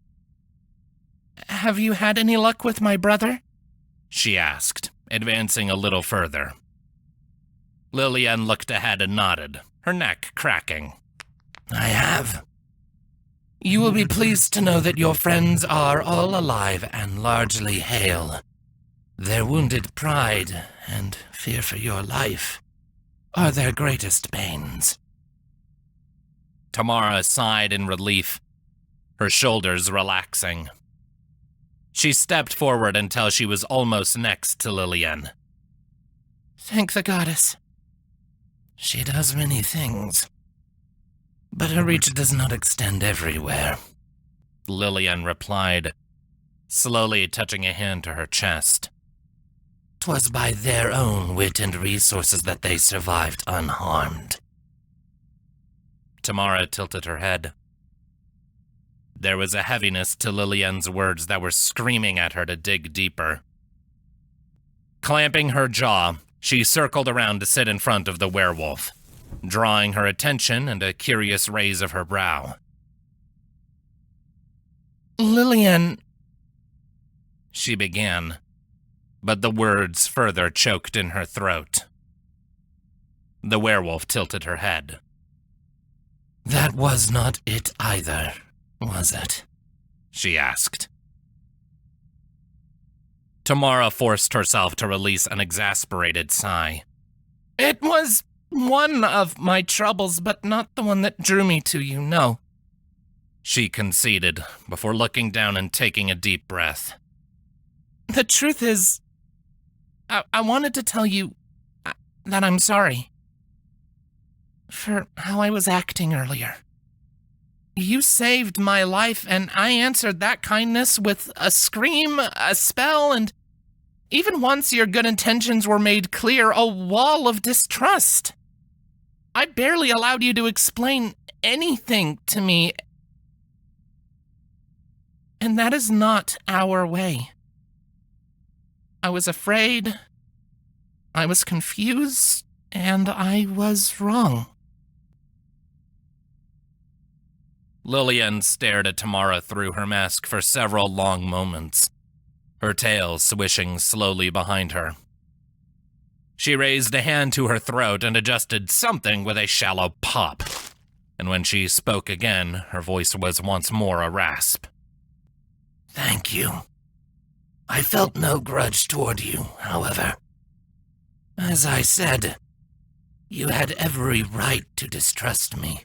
Have you had any luck with my brother? She asked, advancing a little further. Lillian looked ahead and nodded, her neck cracking. I have. You will be pleased to know that your friends are all alive and largely hale. Their wounded pride and fear for your life are their greatest pains. Tamara sighed in relief, her shoulders relaxing. She stepped forward until she was almost next to Lillian. Thank the goddess. She does many things, but her reach does not extend everywhere, Lillian replied, slowly touching a hand to her chest. 'Twas by their own wit and resources that they survived unharmed. Tamara tilted her head. There was a heaviness to Lillian's words that were screaming at her to dig deeper. Clamping her jaw, she circled around to sit in front of the werewolf, drawing her attention and a curious raise of her brow. Lillian, she began, but the words further choked in her throat. The werewolf tilted her head. That was not it either, was it? She asked. Tamara forced herself to release an exasperated sigh. It was one of my troubles, but not the one that drew me to you, no. She conceded, before looking down and taking a deep breath. The truth is, I wanted to tell you that I'm sorry for how I was acting earlier. You saved my life, and I answered that kindness with a scream, a spell, and even once your good intentions were made clear, a wall of distrust. I barely allowed you to explain anything to me, and that is not our way. I was afraid, I was confused, and I was wrong. Lillian stared at Tamara through her mask for several long moments, her tail swishing slowly behind her. She raised a hand to her throat and adjusted something with a shallow pop, and when she spoke again, her voice was once more a rasp. Thank you. I felt no grudge toward you, however. As I said, you had every right to distrust me.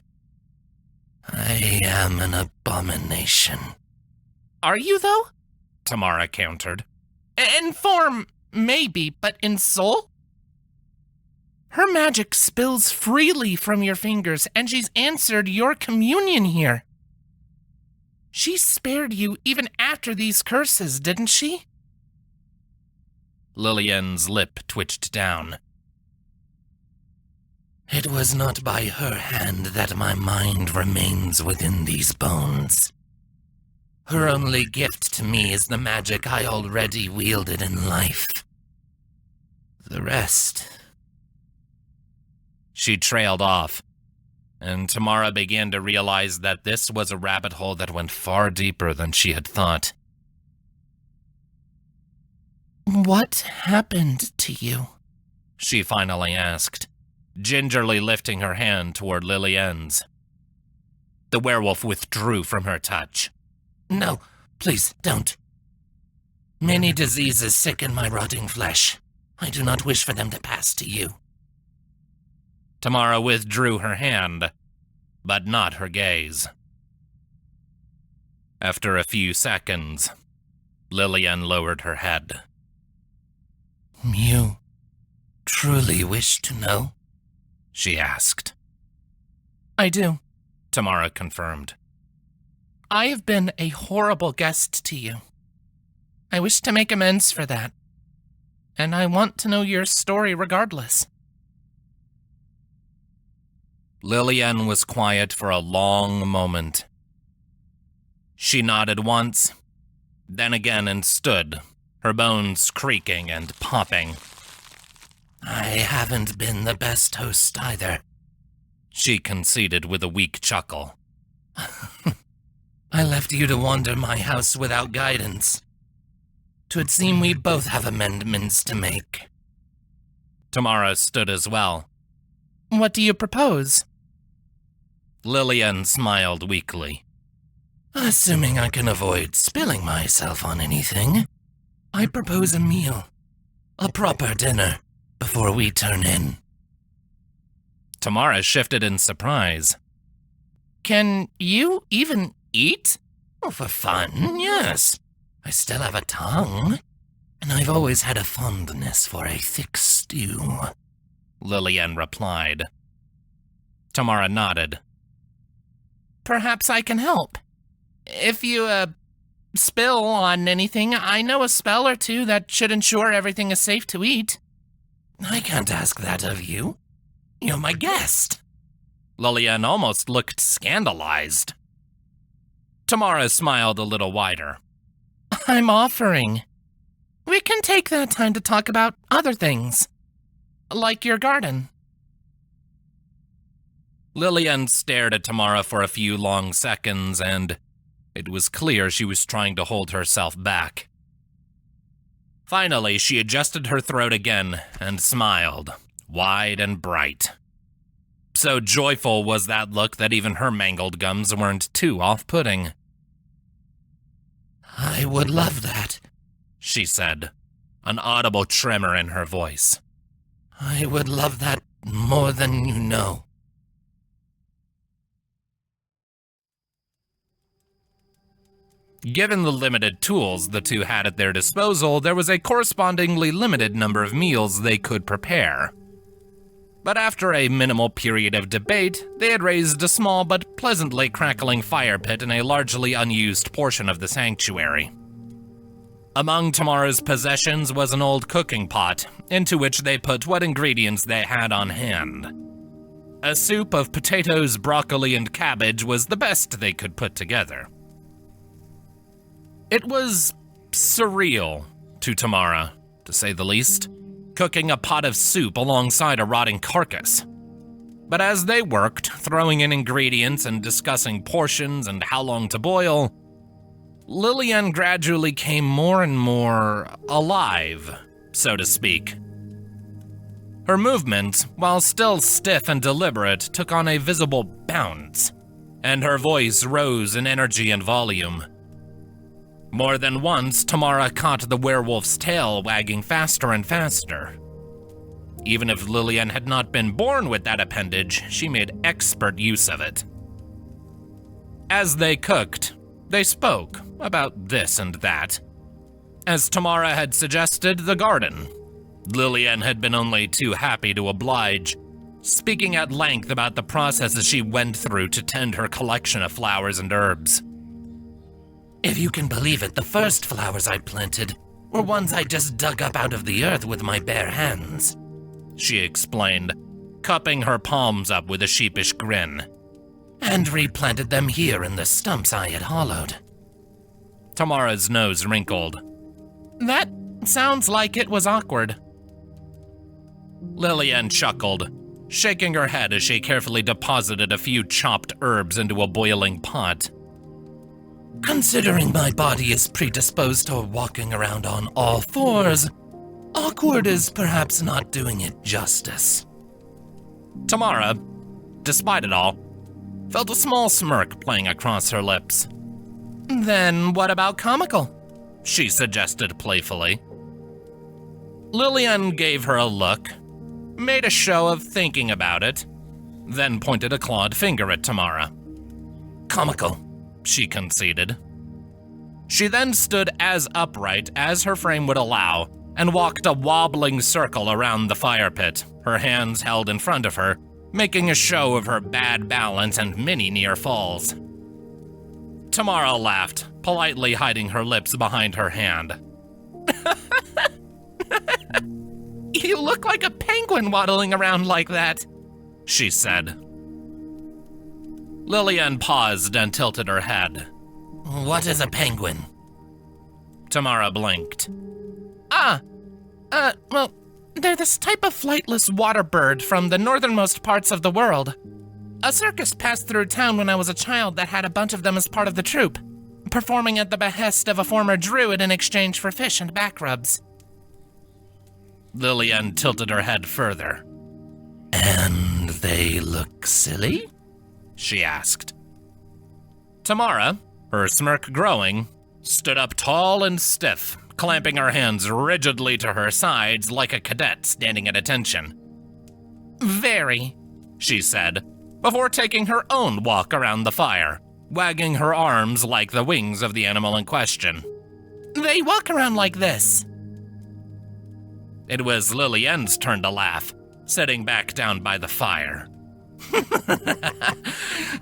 I am an abomination. Are you, though? Tamara countered. In form, maybe, but in soul? Her magic spills freely from your fingers, and she's answered your communion here. She spared you even after these curses, didn't she? Lillian's lip twitched down. It was not by her hand that my mind remains within these bones. Her only gift to me is the magic I already wielded in life. The rest... She trailed off, and Tamara began to realize that this was a rabbit hole that went far deeper than she had thought. What happened to you? She finally asked, gingerly lifting her hand toward Lillian's. The werewolf withdrew from her touch. No, please, don't. Many diseases sicken my rotting flesh. I do not wish for them to pass to you. Tamara withdrew her hand, but not her gaze. After a few seconds, Lillian lowered her head. You truly wish to know? She asked. I do, Tamara confirmed. I have been a horrible guest to you. I wish to make amends for that, and I want to know your story regardless. Lillian was quiet for a long moment. She nodded once, then again and stood, her bones creaking and popping. I haven't been the best host either, she conceded with a weak chuckle. I left you to wander my house without guidance. 'Twould seem we both have amendments to make. Tamara stood as well. What do you propose? Lillian smiled weakly. Assuming I can avoid spilling myself on anything, I propose a meal. A proper dinner, before we turn in. Tamara shifted in surprise. Can you even eat? Oh, for fun, yes. I still have a tongue, and I've always had a fondness for a thick stew, Lillian replied. Tamara nodded. Perhaps I can help. If you, spill on anything, I know a spell or two that should ensure everything is safe to eat. I can't ask that of you. You're my guest. Lillian almost looked scandalized. Tamara smiled a little wider. I'm offering. We can take that time to talk about other things. Like your garden. Lillian stared at Tamara for a few long seconds, and it was clear she was trying to hold herself back. Finally, she adjusted her throat again and smiled, wide and bright. So joyful was that look that even her mangled gums weren't too off-putting. I would love that, she said, an audible tremor in her voice. I would love that more than you know. Given the limited tools the two had at their disposal, there was a correspondingly limited number of meals they could prepare. But after a minimal period of debate, they had raised a small but pleasantly crackling fire pit in a largely unused portion of the sanctuary. Among Tamara's possessions was an old cooking pot, into which they put what ingredients they had on hand. A soup of potatoes, broccoli, and cabbage was the best they could put together. It was surreal to Tamara, to say the least, cooking a pot of soup alongside a rotting carcass. But as they worked, throwing in ingredients and discussing portions and how long to boil, Lillian gradually came more and more alive, so to speak. Her movement, while still stiff and deliberate, took on a visible bounce, and her voice rose in energy and volume. More than once, Tamara caught the werewolf's tail wagging faster and faster. Even if Lillian had not been born with that appendage, she made expert use of it. As they cooked, they spoke about this and that. As Tamara had suggested, the garden. Lillian had been only too happy to oblige, speaking at length about the processes she went through to tend her collection of flowers and herbs. If you can believe it, the first flowers I planted were ones I just dug up out of the earth with my bare hands, she explained, cupping her palms up with a sheepish grin. And replanted them here in the stumps I had hollowed. Tamara's nose wrinkled. That sounds like it was awkward. Lillian chuckled, shaking her head as she carefully deposited a few chopped herbs into a boiling pot. Considering my body is predisposed to walking around on all fours, awkward is perhaps not doing it justice. Tamara, despite it all, felt a small smirk playing across her lips. Then what about comical? She suggested playfully. Lillian gave her a look, made a show of thinking about it, then pointed a clawed finger at Tamara. Comical, she conceded. She then stood as upright as her frame would allow and walked a wobbling circle around the fire pit, her hands held in front of her, making a show of her bad balance and many near falls. Tamara laughed, politely hiding her lips behind her hand. You look like a penguin waddling around like that, she said. Lillian paused and tilted her head. What is a penguin? Tamara blinked. Well, they're this type of flightless water bird from the northernmost parts of the world. A circus passed through town when I was a child that had a bunch of them as part of the troupe, performing at the behest of a former druid in exchange for fish and back rubs. Lillian tilted her head further. And they look silly? She asked. Tamara, her smirk growing, stood up tall and stiff, clamping her hands rigidly to her sides like a cadet standing at attention. Very, she said, before taking her own walk around the fire, wagging her arms like the wings of the animal in question. They walk around like this. It was Lillian's turn to laugh, sitting back down by the fire.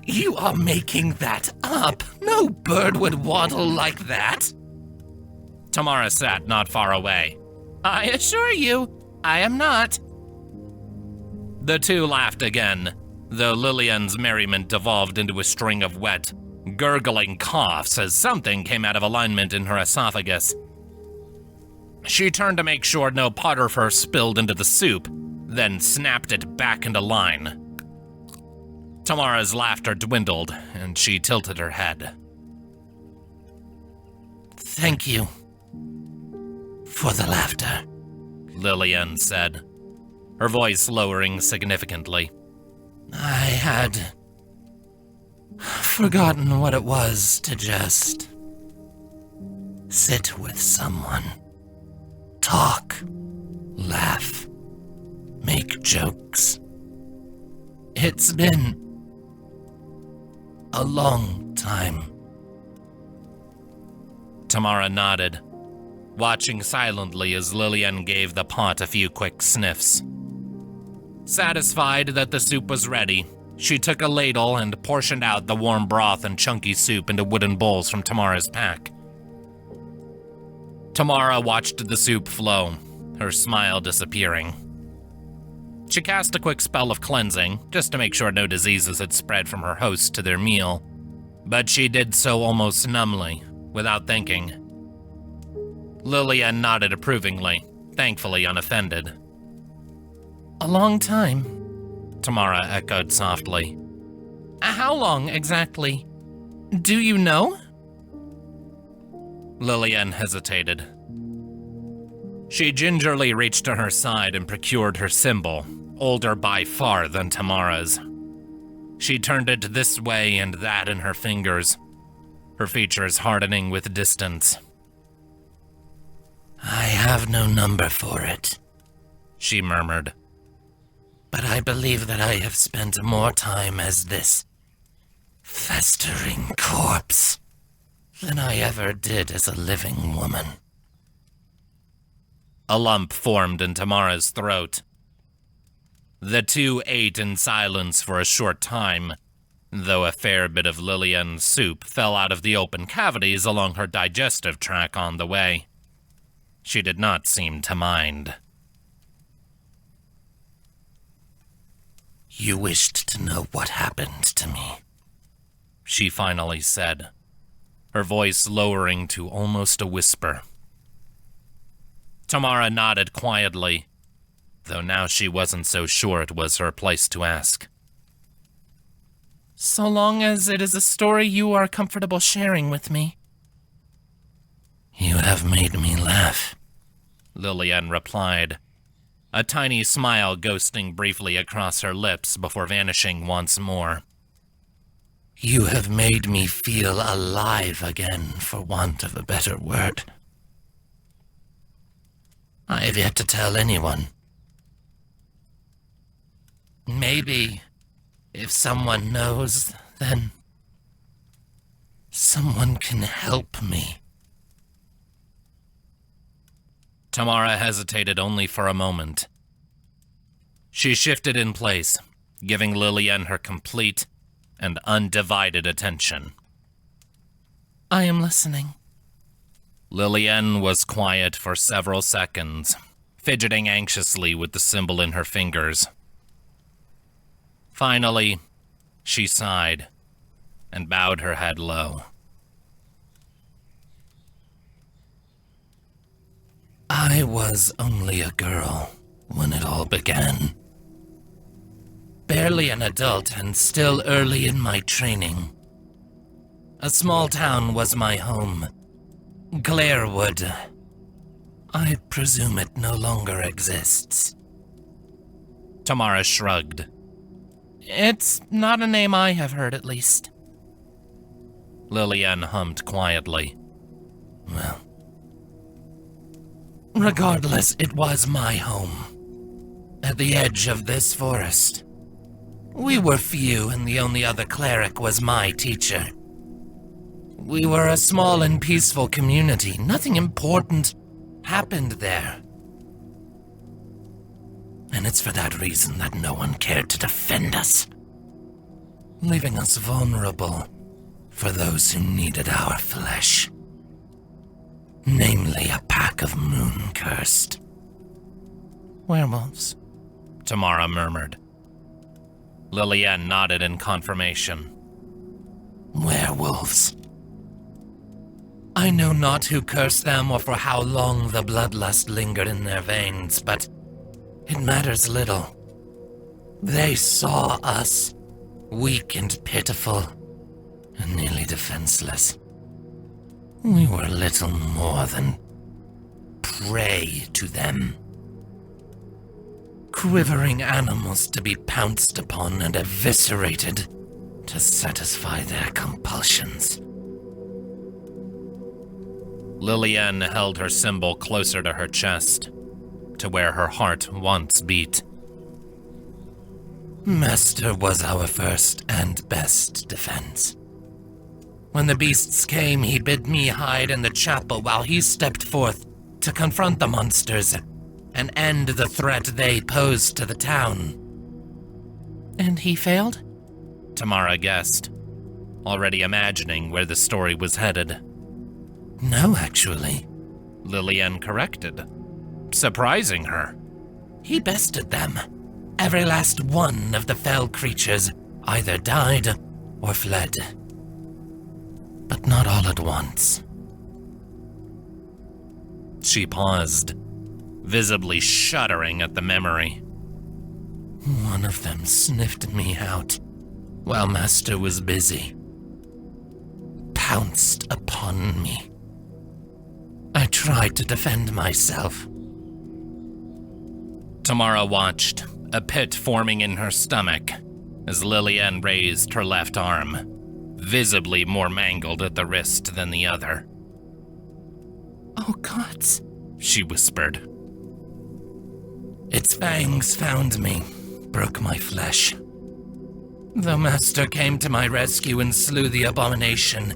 You are making that up. No bird would waddle like that. Tamara sat not far away. I assure you, I am not. The two laughed again, though Lillian's merriment devolved into a string of wet, gurgling coughs as something came out of alignment in her esophagus. She turned to make sure no part of her spilled into the soup, then snapped it back into line. Tamara's laughter dwindled, and she tilted her head. Thank you for the laughter, Lillian said, her voice lowering significantly. I had forgotten what it was to just sit with someone, talk, laugh, make jokes. It's been a long time. Tamara nodded, watching silently as Lillian gave the pot a few quick sniffs. Satisfied that the soup was ready, she took a ladle and portioned out the warm broth and chunky soup into wooden bowls from Tamara's pack. Tamara watched the soup flow, her smile disappearing. She cast a quick spell of cleansing, just to make sure no diseases had spread from her host to their meal, but she did so almost numbly, without thinking. Lillian nodded approvingly, thankfully unoffended. A long time, Tamara echoed softly. How long exactly? Do you know? Lillian hesitated. She gingerly reached to her side and procured her symbol, older by far than Tamara's. She turned it this way and that in her fingers, her features hardening with distance. I have no number for it, she murmured. But I believe that I have spent more time as this festering corpse than I ever did as a living woman. A lump formed in Tamara's throat. The two ate in silence for a short time, though a fair bit of Lillian's soup fell out of the open cavities along her digestive tract on the way. She did not seem to mind. You wished to know what happened to me, she finally said, her voice lowering to almost a whisper. Tamara nodded quietly, though now she wasn't so sure it was her place to ask. So long as it is a story you are comfortable sharing with me. You have made me laugh, Lillian replied, a tiny smile ghosting briefly across her lips before vanishing once more. You have made me feel alive again, for want of a better word. I have yet to tell anyone. Maybe, if someone knows, then someone can help me. Tamara hesitated only for a moment. She shifted in place, giving Lillian her complete and undivided attention. I am listening. Lillian was quiet for several seconds, fidgeting anxiously with the symbol in her fingers. Finally, she sighed and bowed her head low. I was only a girl when it all began. Barely an adult and still early in my training. A small town was my home. Clarewood. I presume it no longer exists. Tamara shrugged. It's not a name I have heard, at least. Lillian hummed quietly. Well, regardless, it was my home. At the edge of this forest. We were few, and the only other cleric was my teacher. We were a small and peaceful community. Nothing important happened there. And it's for that reason that no one cared to defend us, leaving us vulnerable for those who needed our flesh. Namely, a pack of moon-cursed werewolves, Tamara murmured. Lillian nodded in confirmation. Werewolves. I know not who cursed them or for how long the bloodlust lingered in their veins, but it matters little. They saw us, weak and pitiful, and nearly defenseless. We were little more than prey to them. Quivering animals to be pounced upon and eviscerated to satisfy their compulsions. Lillian held her symbol closer to her chest, to where her heart once beat. Master was our first and best defense. When the beasts came, he bid me hide in the chapel while he stepped forth to confront the monsters and end the threat they posed to the town. And he failed? Tamara guessed, already imagining where the story was headed. No, actually. Lillian corrected, surprising her. He bested them. Every last one of the fell creatures either died or fled. But not all at once. She paused, visibly shuddering at the memory. One of them sniffed me out while Master was busy. Pounced upon me. I tried to defend myself. Tamara watched, a pit forming in her stomach, as Lillian raised her left arm, visibly more mangled at the wrist than the other. Oh, gods, she whispered. Its fangs found me, broke my flesh. The Master came to my rescue and slew the abomination.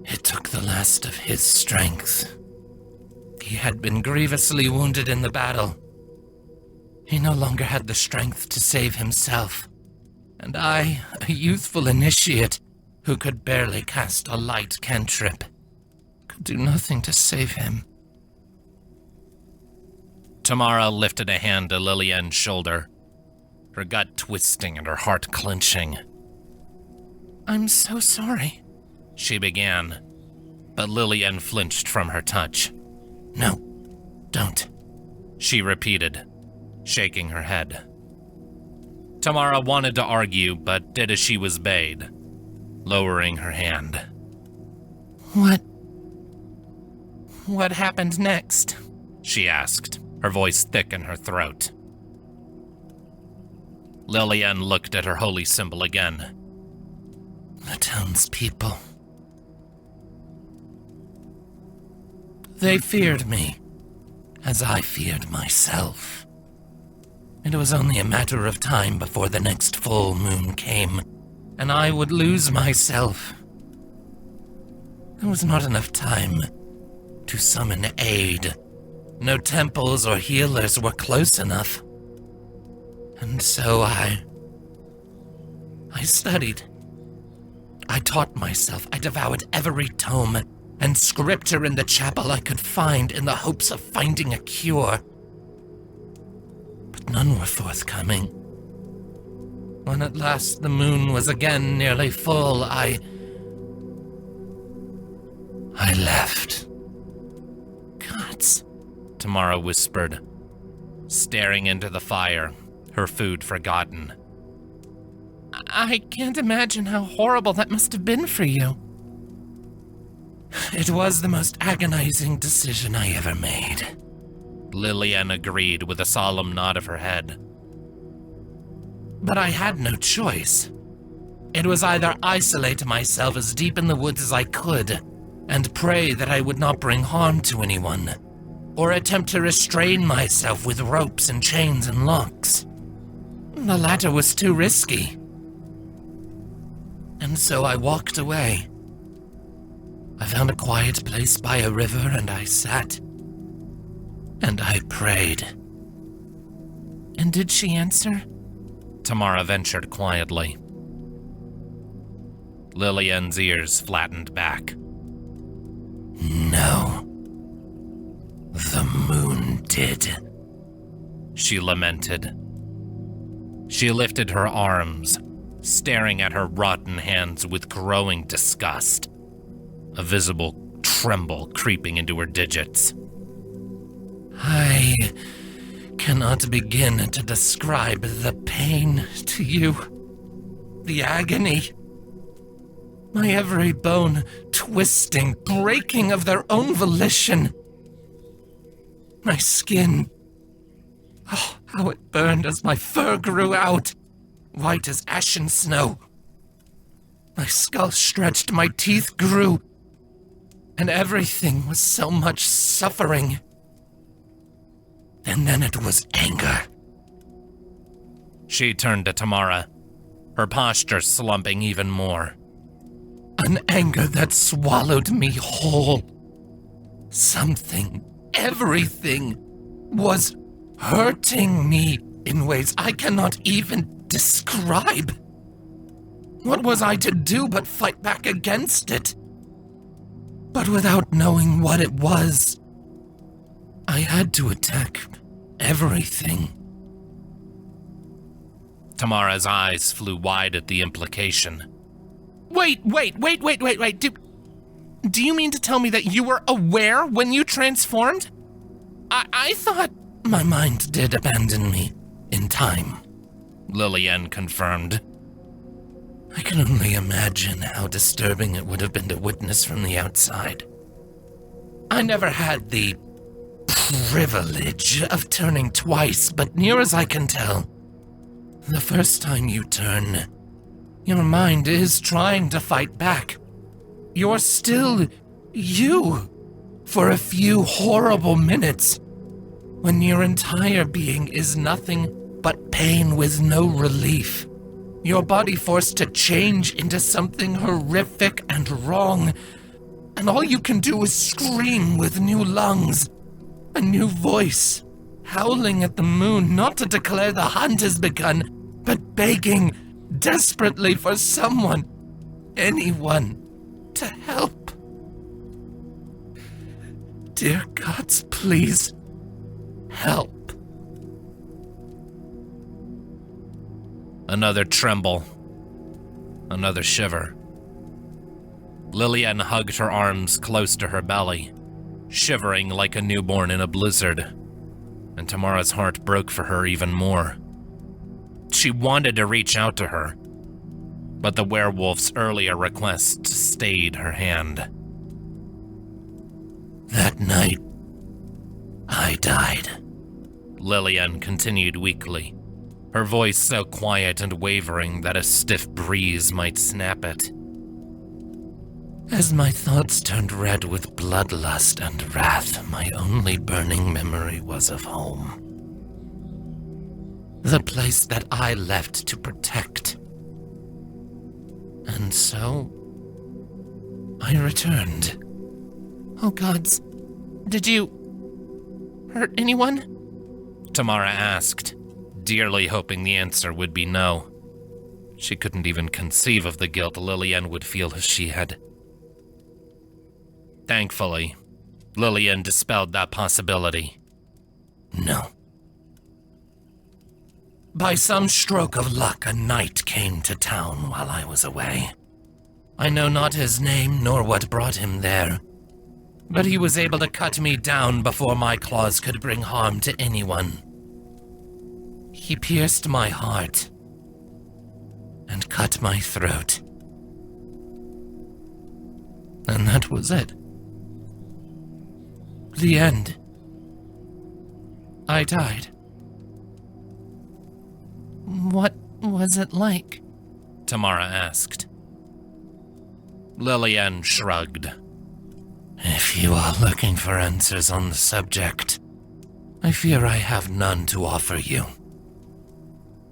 It took the last of his strength. He had been grievously wounded in the battle. He no longer had the strength to save himself. And I, a youthful initiate who could barely cast a light cantrip, could do nothing to save him. Tamara lifted a hand to Lillian's shoulder, her gut twisting and her heart clenching. I'm so sorry, she began, but Lillian flinched from her touch. No, don't, she repeated, shaking her head. Tamara wanted to argue, but did as she was bade, lowering her hand. What happened next? She asked, her voice thick in her throat. Lillian looked at her holy symbol again. The townspeople. They feared me, as I feared myself. It was only a matter of time before the next full moon came, and I would lose myself. There was not enough time to summon aid. No temples or healers were close enough. And so I studied. I taught myself. I devoured every tome and scripture in the chapel I could find in the hopes of finding a cure. But none were forthcoming. When at last the moon was again nearly full, I left. Gods, Tamara whispered, staring into the fire, her food forgotten. I can't imagine how horrible that must have been for you. It was the most agonizing decision I ever made. Lillian agreed with a solemn nod of her head. But I had no choice. It was either isolate myself as deep in the woods as I could and pray that I would not bring harm to anyone, or attempt to restrain myself with ropes and chains and locks. The latter was too risky. And so I walked away. I found a quiet place by a river and I sat. And I prayed. And did she answer? Tamara ventured quietly. Lillian's ears flattened back. No. The moon did. She lamented. She lifted her arms, staring at her rotten hands with growing disgust, a visible tremble creeping into her digits. I cannot begin to describe the pain to you, the agony. My every bone twisting, breaking of their own volition. My skin, oh, how it burned as my fur grew out, white as ashen snow. My skull stretched, my teeth grew, and everything was so much suffering. And then it was anger. She turned to Tamara, her posture slumping even more. An anger that swallowed me whole. Something, everything, was hurting me in ways I cannot even describe. What was I to do but fight back against it? But without knowing what it was, I had to attack everything. Tamara's eyes flew wide at the implication. Wait. Do you mean to tell me that you were aware when you transformed? I thought... My mind did abandon me in time, Lillian confirmed. I can only imagine how disturbing it would have been to witness from the outside. I never had the privilege of turning twice, but near as I can tell, the first time you turn, your mind is trying to fight back. You're still you for a few horrible minutes, when your entire being is nothing but pain with no relief. Your body forced to change into something horrific and wrong, and all you can do is scream with new lungs, a new voice, howling at the moon, not to declare the hunt has begun, but begging desperately for someone, anyone, to help. Dear gods, please, help. Another tremble. Another shiver. Lillian hugged her arms close to her belly, shivering like a newborn in a blizzard, and Tamara's heart broke for her even more. She wanted to reach out to her, but the werewolf's earlier request stayed her hand. That night, I died. Lillian continued weakly, her voice so quiet and wavering that a stiff breeze might snap it. As my thoughts turned red with bloodlust and wrath, my only burning memory was of home. The place that I left to protect. And so, I returned. Oh gods, did you hurt anyone? Tamara asked, dearly hoping the answer would be no. She couldn't even conceive of the guilt Lillian would feel as she had. Thankfully, Lillian dispelled that possibility. No. By some stroke of luck, a knight came to town while I was away. I know not his name nor what brought him there, but he was able to cut me down before my claws could bring harm to anyone. He pierced my heart and cut my throat. And that was it. The end. I died. What was it like? Tamara asked. Lillian shrugged. If you are looking for answers on the subject, I fear I have none to offer you.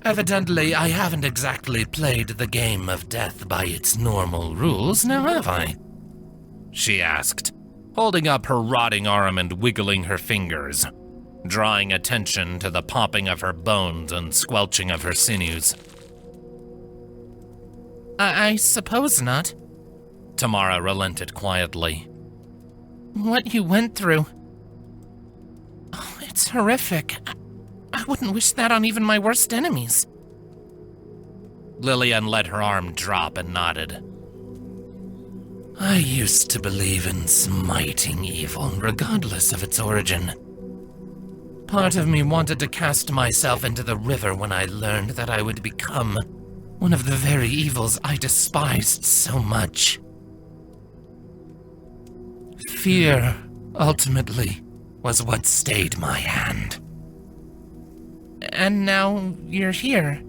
Evidently, I haven't exactly played the game of death by its normal rules, now have I? She asked, holding up her rotting arm and wiggling her fingers, drawing attention to the popping of her bones and squelching of her sinews. I suppose not. Tamara relented quietly. What you went through... Oh, it's horrific. I wouldn't wish that on even my worst enemies. Lillian let her arm drop and nodded. I used to believe in smiting evil, regardless of its origin. Part of me wanted to cast myself into the river when I learned that I would become one of the very evils I despised so much. Fear, ultimately, was what stayed my hand. And now you're here.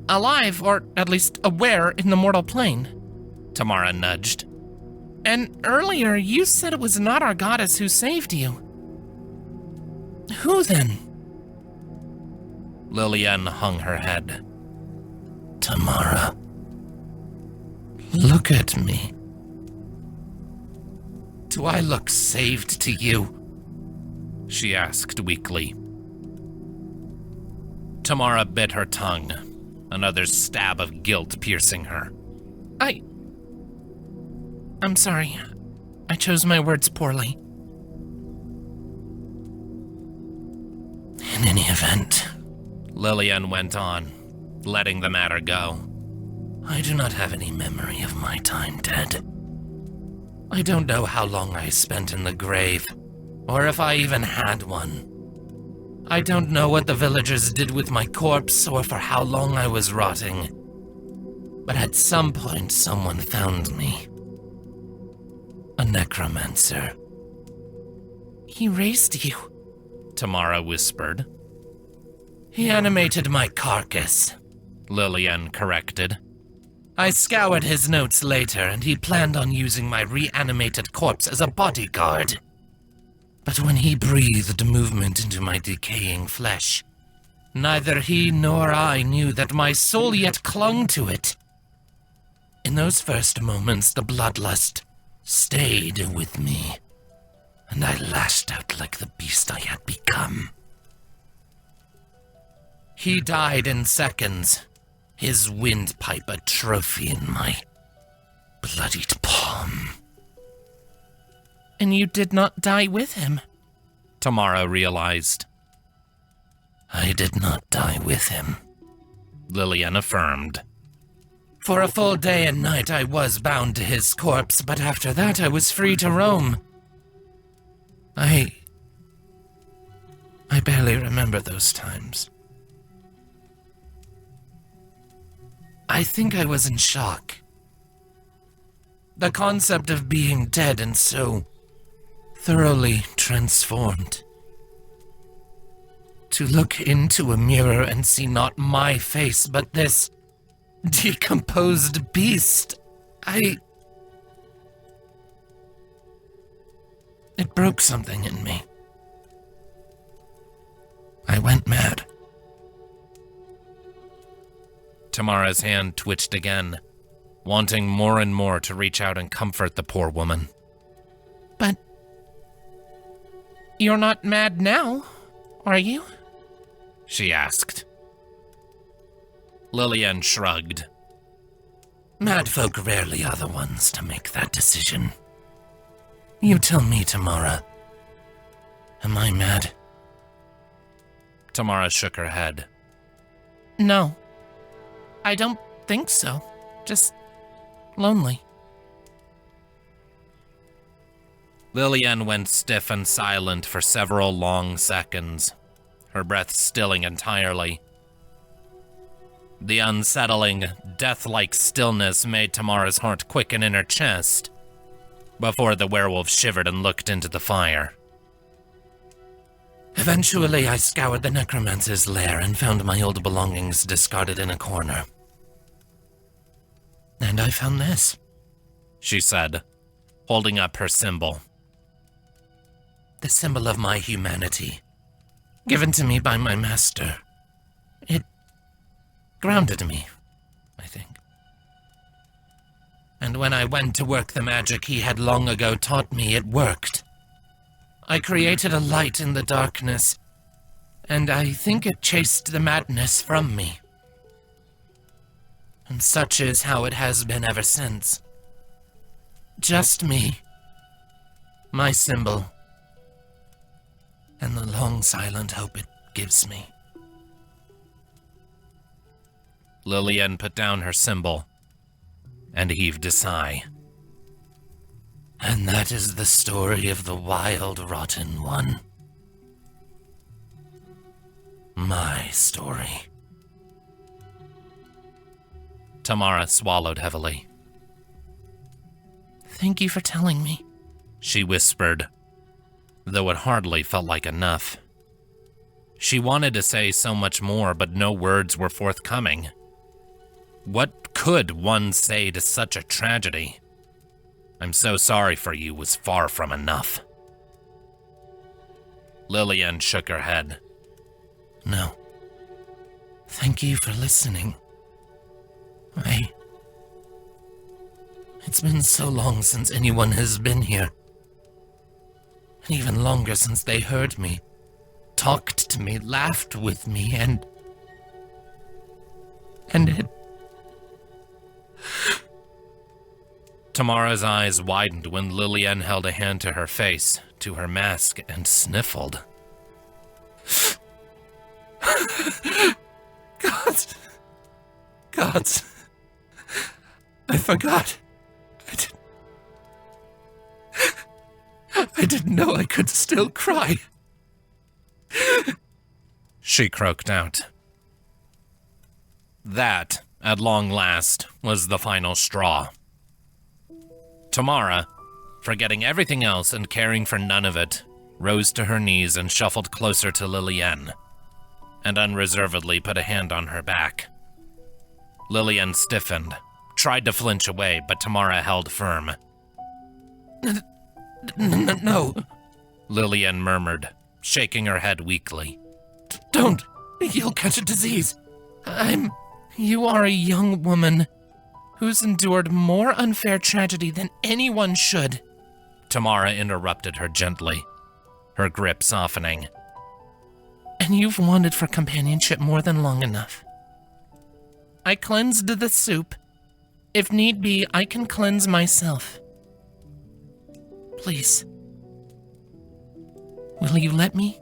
Alive, or at least aware, in the mortal plane. Tamara nudged. And earlier you said it was not our goddess who saved you. Who then? Lillian hung her head. Tamara, look at me. Do I look saved to you? She asked weakly. Tamara bit her tongue, another stab of guilt piercing her. I'm sorry. I chose my words poorly. In any event, Lillian went on, letting the matter go. I do not have any memory of my time dead. I don't know how long I spent in the grave, or if I even had one. I don't know what the villagers did with my corpse or for how long I was rotting. But at some point, someone found me. A necromancer. He raised you, Tamara whispered. He animated my carcass, Lillian corrected. I scoured his notes later, and he planned on using my reanimated corpse as a bodyguard. But when he breathed movement into my decaying flesh, neither he nor I knew that my soul yet clung to it. In those first moments, the bloodlust stayed with me, and I lashed out like the beast I had become. He died in seconds, his windpipe a trophy in my bloodied palm. and you did not die with him. Tamara realized. I did not die with him, Lillian affirmed. For a full day and night I was bound to his corpse, but after that I was free to roam. I barely remember those times. I think I was in shock. The concept of being dead and so thoroughly transformed. To look into a mirror and see not my face, but this decomposed beast. It broke something in me. I went mad. Tamara's hand twitched again, wanting more and more to reach out and comfort the poor woman. But you're not mad now, are you? She asked. Lillian shrugged. Mad folk rarely are the ones to make that decision. You tell me, Tamara. Am I mad? Tamara shook her head. No. I don't think so. Just lonely. Lillian went stiff and silent for several long seconds, her breath stilling entirely. The unsettling, death-like stillness made Tamara's heart quicken in her chest, before the werewolf shivered and looked into the fire. Eventually, I scoured the necromancer's lair and found my old belongings discarded in a corner. And I found this, she said, holding up her symbol. The symbol of my humanity, given to me by my master. It grounded me, I think. And when I went to work the magic he had long ago taught me, it worked. I created a light in the darkness, and I think it chased the madness from me. And such is how it has been ever since. Just me, my symbol, and the long silent hope it gives me. Lillian put down her symbol and heaved a sigh. And that is the story of the Wildrotten one. My story. Tamara swallowed heavily. Thank you for telling me, she whispered, though it hardly felt like enough. She wanted to say so much more, but no words were forthcoming. What could one say to such a tragedy? I'm so sorry for you was far from enough. Lillian shook her head. No. Thank you for listening. It's been so long since anyone has been here. And even longer since they heard me, talked to me, laughed with me, and it... Tamara's eyes widened when Lillian held a hand to her face, to her mask, and sniffled. Gods. I forgot. I didn't know I could still cry. She croaked out. That, at long last, was the final straw. Tamara, forgetting everything else and caring for none of it, rose to her knees and shuffled closer to Lillian, and unreservedly put a hand on her back. Lillian stiffened, tried to flinch away, but Tamara held firm. No, Lillian murmured, shaking her head weakly. Don't. You'll catch a disease. You are a young woman who's endured more unfair tragedy than anyone should. Tamara interrupted her gently, her grip softening. And you've wanted for companionship more than long enough. I cleansed the soup. If need be, I can cleanse myself. Please. Will you let me?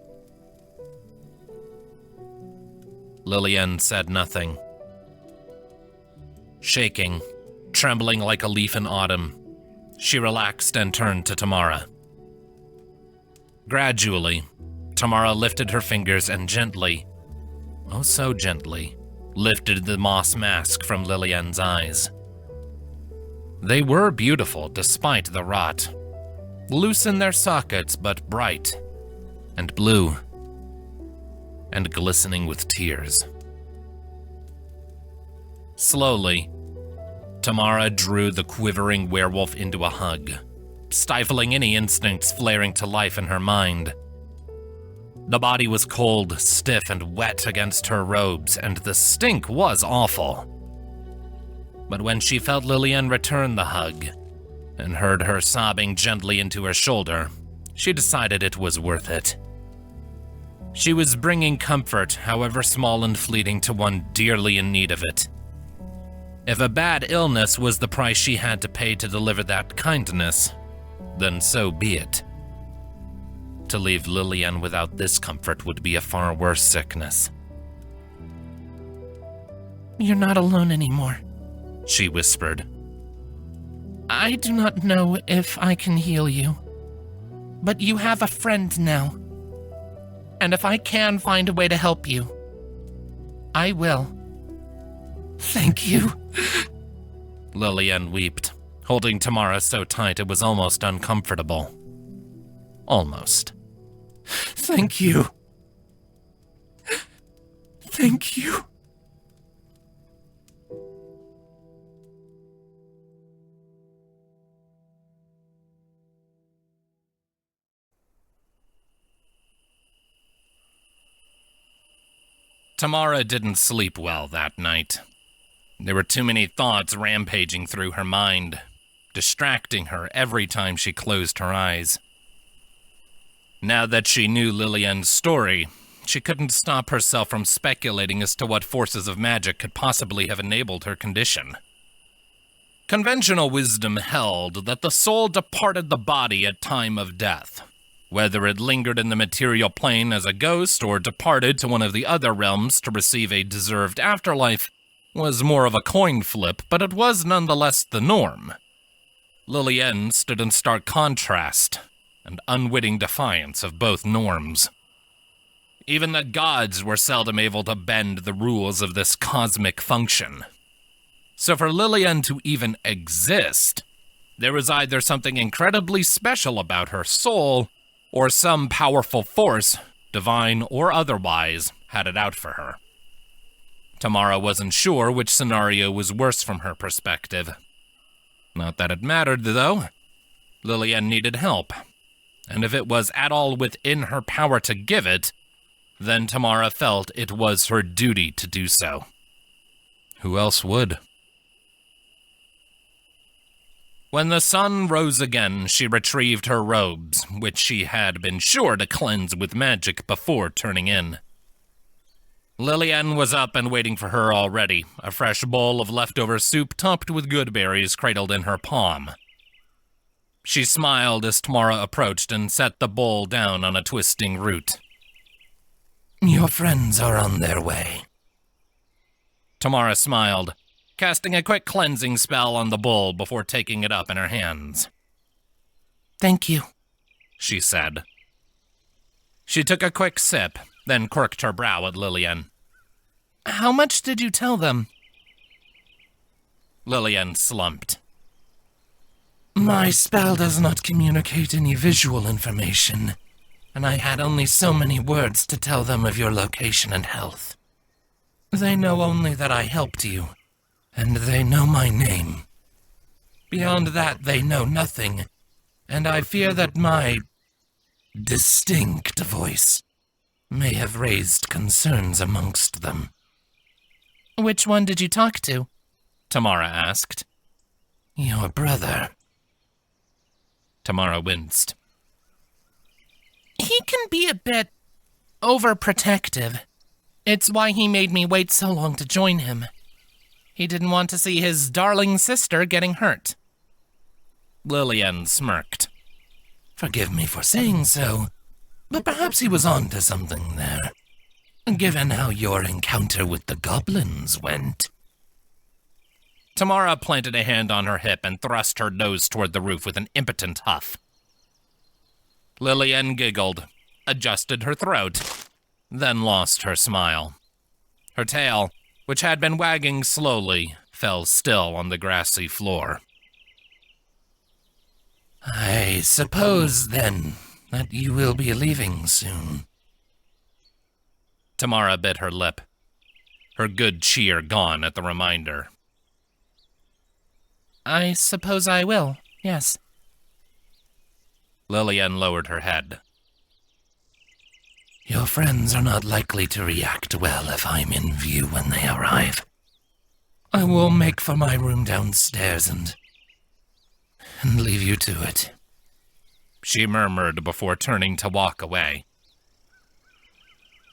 Lillian said nothing. Shaking, trembling like a leaf in autumn, she relaxed and turned to Tamara. Gradually, Tamara lifted her fingers and gently, oh so gently, lifted the moss mask from Lillian's eyes. They were beautiful despite the rot, loose in their sockets but bright and blue and glistening with tears. Slowly, Tamara drew the quivering werewolf into a hug, stifling any instincts flaring to life in her mind. The body was cold, stiff, and wet against her robes, and the stink was awful. But when she felt Lillian return the hug, and heard her sobbing gently into her shoulder, she decided it was worth it. She was bringing comfort, however small and fleeting, to one dearly in need of it. If a bad illness was the price she had to pay to deliver that kindness, then so be it. To leave Lillian without this comfort would be a far worse sickness. You're not alone anymore, she whispered. I do not know if I can heal you, but you have a friend now. And if I can find a way to help you, I will. Thank you. Lillian wept, holding Tamara so tight it was almost uncomfortable. Almost. Thank you. Thank you. Tamara didn't sleep well that night. There were too many thoughts rampaging through her mind, distracting her every time she closed her eyes. Now that she knew Lillian's story, she couldn't stop herself from speculating as to what forces of magic could possibly have enabled her condition. Conventional wisdom held that the soul departed the body at time of death. Whether it lingered in the material plane as a ghost or departed to one of the other realms to receive a deserved afterlife was more of a coin flip, but it was nonetheless the norm. Lillian stood in stark contrast and unwitting defiance of both norms. Even the gods were seldom able to bend the rules of this cosmic function. So for Lillian to even exist, there was either something incredibly special about her soul, or some powerful force, divine or otherwise, had it out for her. Tamara wasn't sure which scenario was worse from her perspective. Not that it mattered, though. Lillian needed help, and if it was at all within her power to give it, then Tamara felt it was her duty to do so. Who else would? When the sun rose again, she retrieved her robes, which she had been sure to cleanse with magic before turning in. Lillian was up and waiting for her already, a fresh bowl of leftover soup topped with good berries cradled in her palm. She smiled as Tamara approached and set the bowl down on a twisting root. Your friends are on their way. Tamara smiled, casting a quick cleansing spell on the bowl before taking it up in her hands. Thank you, she said. She took a quick sip, then quirked her brow at Lillian. How much did you tell them? Lillian slumped. My spell does not communicate any visual information, and I had only so many words to tell them of your location and health. They know only that I helped you, and they know my name. Beyond that, they know nothing, and I fear that my distinct voice may have raised concerns amongst them. Which one did you talk to? Tamara asked. Your brother. Tamara winced. He can be a bit overprotective. It's why he made me wait so long to join him. He didn't want to see his darling sister getting hurt. Lillian smirked. Forgive me for saying so, but perhaps he was on to something there, given how your encounter with the goblins went. Tamara planted a hand on her hip and thrust her nose toward the roof with an impotent huff. Lillian giggled, adjusted her throat, then lost her smile. Her tail, which had been wagging slowly, fell still on the grassy floor. I suppose, then, that you will be leaving soon. Tamara bit her lip, her good cheer gone at the reminder. I suppose I will, yes. Lillian lowered her head. Your friends are not likely to react well if I'm in view when they arrive. I will make for my room downstairs and leave you to it, she murmured before turning to walk away.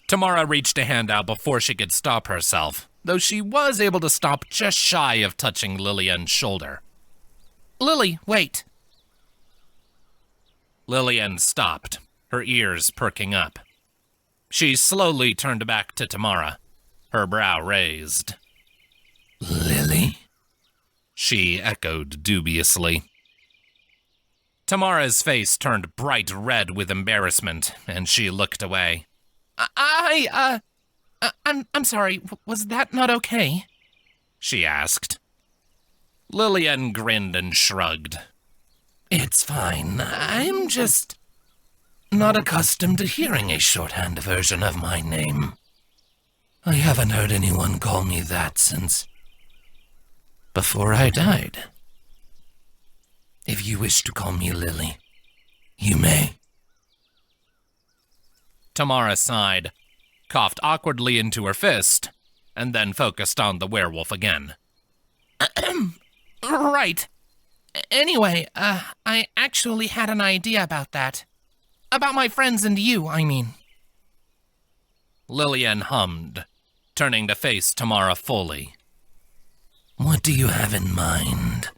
Tamara reached a hand out before she could stop herself, though she was able to stop just shy of touching Lillian's shoulder. Lily, wait. Lillian stopped, her ears perking up. She slowly turned back to Tamara, her brow raised. Lily? She echoed dubiously. Tamara's face turned bright red with embarrassment, and she looked away. I'm sorry, was that not okay? She asked. Lillian grinned and shrugged. It's fine. I'm just not accustomed to hearing a shorthand version of my name. I haven't heard anyone call me that since before I died. If you wish to call me Lily, you may. Tamara sighed, coughed awkwardly into her fist, and then focused on the werewolf again. Right. Anyway, I actually had an idea about that. About my friends and you, I mean. Lillian hummed, turning to face Tamara fully. What do you have in mind?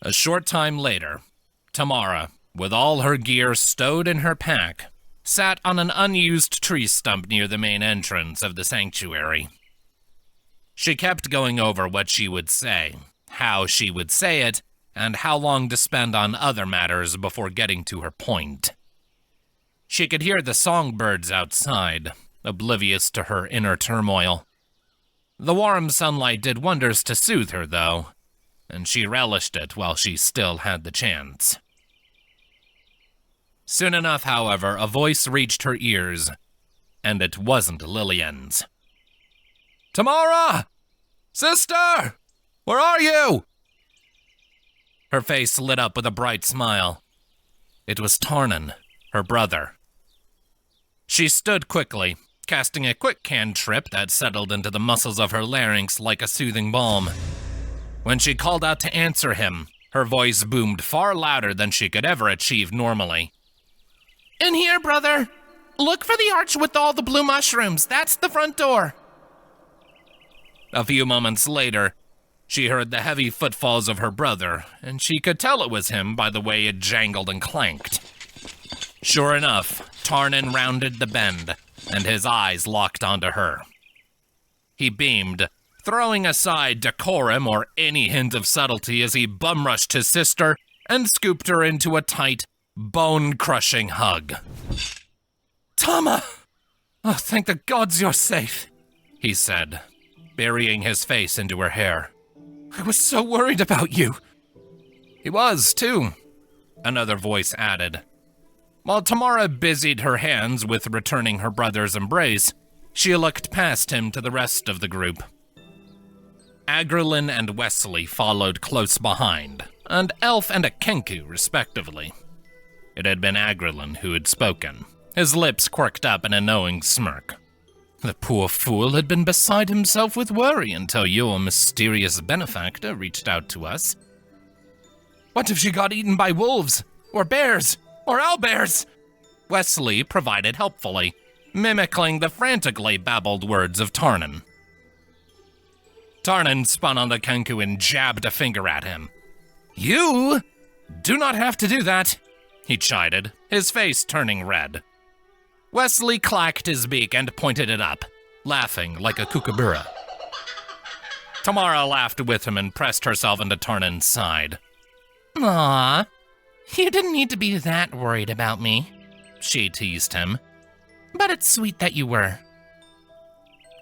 A short time later, Tamara, with all her gear stowed in her pack, sat on an unused tree stump near the main entrance of the sanctuary. She kept going over what she would say, how she would say it, and how long to spend on other matters before getting to her point. She could hear the songbirds outside, oblivious to her inner turmoil. The warm sunlight did wonders to soothe her, though, and she relished it while she still had the chance. Soon enough, however, a voice reached her ears, and it wasn't Lillian's. "Tamara! Sister! Where are you?" Her face lit up with a bright smile. It was Tarnan, her brother. She stood quickly, casting a quick cantrip that settled into the muscles of her larynx like a soothing balm. When she called out to answer him, her voice boomed far louder than she could ever achieve normally. "In here, brother. Look for the arch with all the blue mushrooms. That's the front door." A few moments later, she heard the heavy footfalls of her brother, and she could tell it was him by the way it jangled and clanked. Sure enough, Tarnan rounded the bend, and his eyes locked onto her. He beamed, throwing aside decorum or any hint of subtlety as he bum-rushed his sister and scooped her into a tight, bone-crushing hug. "Tama! Oh, thank the gods you're safe," he said, burying his face into her hair. "I was so worried about you." "He was, too," another voice added. While Tamara busied her hands with returning her brother's embrace, she looked past him to the rest of the group. Agrelin and Wesley followed close behind, and Elf and a Kenku, respectively. It had been Agrelin who had spoken, his lips quirked up in a knowing smirk. The poor fool had been beside himself with worry until your mysterious benefactor reached out to us. "What if she got eaten by wolves, or bears, or owlbears?" Wesley provided helpfully, mimicking the frantically babbled words of Tarnan. Tarnan spun on the Kenku and jabbed a finger at him. "You do not have to do that," he chided, his face turning red. Wesley clacked his beak and pointed it up, laughing like a kookaburra. Tamara laughed with him and pressed herself into Tarnan's side. "Aw, you didn't need to be that worried about me," she teased him. "But it's sweet that you were."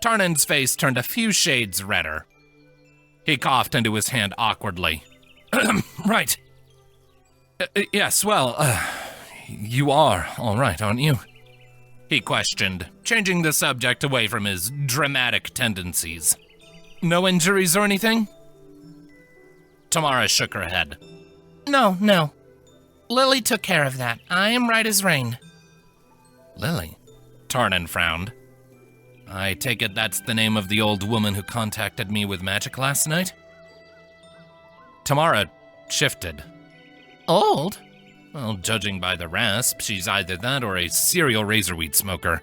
Tarnan's face turned a few shades redder. He coughed into his hand awkwardly. "Right. Yes, well, you are all right, aren't you?" he questioned, changing the subject away from his dramatic tendencies. "No injuries or anything?" Tamara shook her head. No. Lily took care of that. I am right as rain." "Lily?" Tarnan frowned. "I take it that's the name of the old woman who contacted me with magic last night?" Tamara shifted. "Old?" "Well, judging by the rasp, she's either that or a serial razorweed smoker,"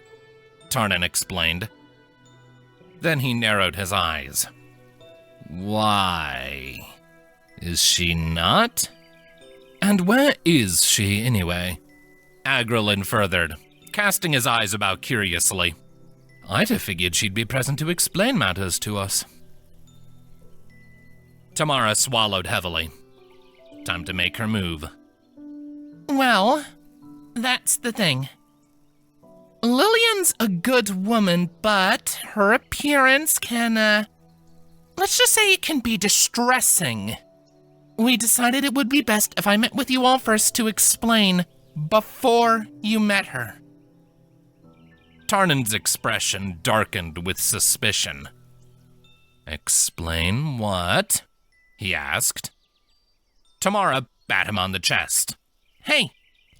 Tarnan explained. Then he narrowed his eyes. "Why? Is she not? And where is she, anyway?" Agrelin furthered, casting his eyes about curiously. "I'd have figured she'd be present to explain matters to us." Tamara swallowed heavily. Time to make her move. "Well, that's the thing. Lillian's a good woman, but her appearance can, let's just say it can be distressing. We decided it would be best if I met with you all first to explain before you met her." Tarnan's expression darkened with suspicion. "Explain what?" he asked. Tamara bat him on the chest. "Hey,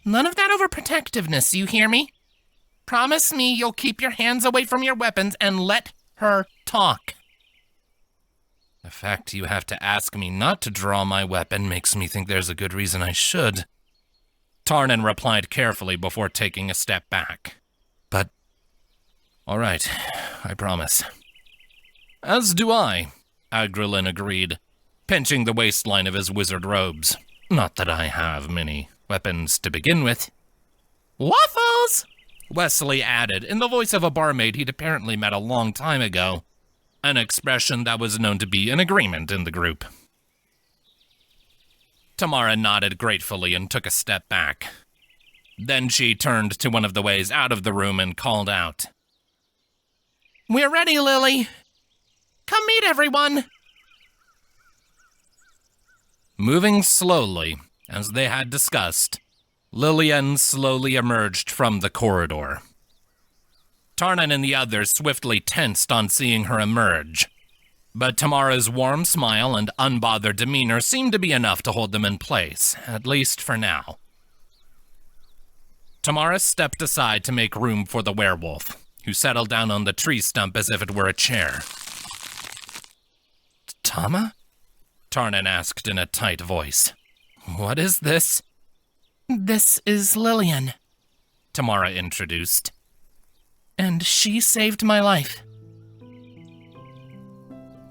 none of that overprotectiveness, you hear me? Promise me you'll keep your hands away from your weapons and let her talk." "The fact you have to ask me not to draw my weapon makes me think there's a good reason I should," Tarnan replied carefully before taking a step back. "But, all right, I promise." "As do I," Agrelin agreed, pinching the waistline of his wizard robes. "Not that I have many weapons to begin with." "Waffles!" Wesley added, in the voice of a barmaid he'd apparently met a long time ago, an expression that was known to be in agreement in the group. Tamara nodded gratefully and took a step back. Then she turned to one of the ways out of the room and called out, "We're ready, Lily. Come meet everyone." Moving slowly, as they had discussed, Lillian slowly emerged from the corridor. Tarnan and the others swiftly tensed on seeing her emerge, but Tamara's warm smile and unbothered demeanor seemed to be enough to hold them in place, at least for now. Tamara stepped aside to make room for the werewolf, who settled down on the tree stump as if it were a chair. Tama? Tarnan asked in a tight voice. What is this? "This is Lillian," Tamara introduced. "and she saved my life."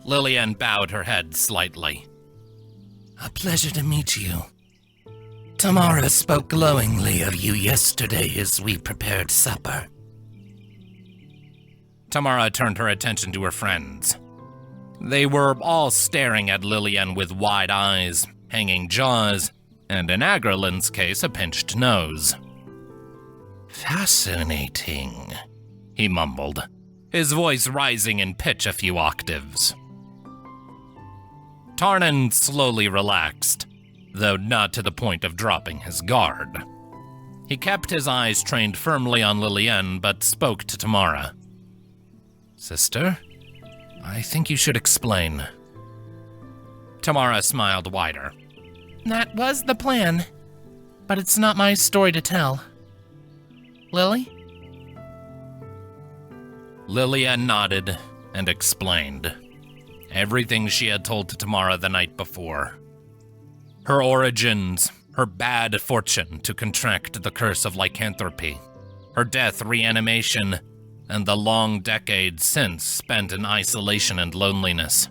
Lillian bowed her head slightly. A pleasure to meet you. Tamara spoke glowingly of you yesterday as we prepared supper. Tamara turned her attention to her friends. They were all staring at Lillian with wide eyes, hanging jaws, and in Agrelyn's case, a pinched nose. Fascinating, he mumbled, his voice rising in pitch a few octaves. Tarnan slowly relaxed, though not to the point of dropping his guard. He kept his eyes trained firmly on Lillian, but spoke to Tamara. Sister, I think you should explain. Tamara smiled wider. "That was the plan, but it's not my story to tell. Lily?" Lillian nodded and explained everything she had told to Tamara the night before. Her origins, her bad fortune to contract the curse of lycanthropy, her death reanimation, and the long decades since spent in isolation and loneliness.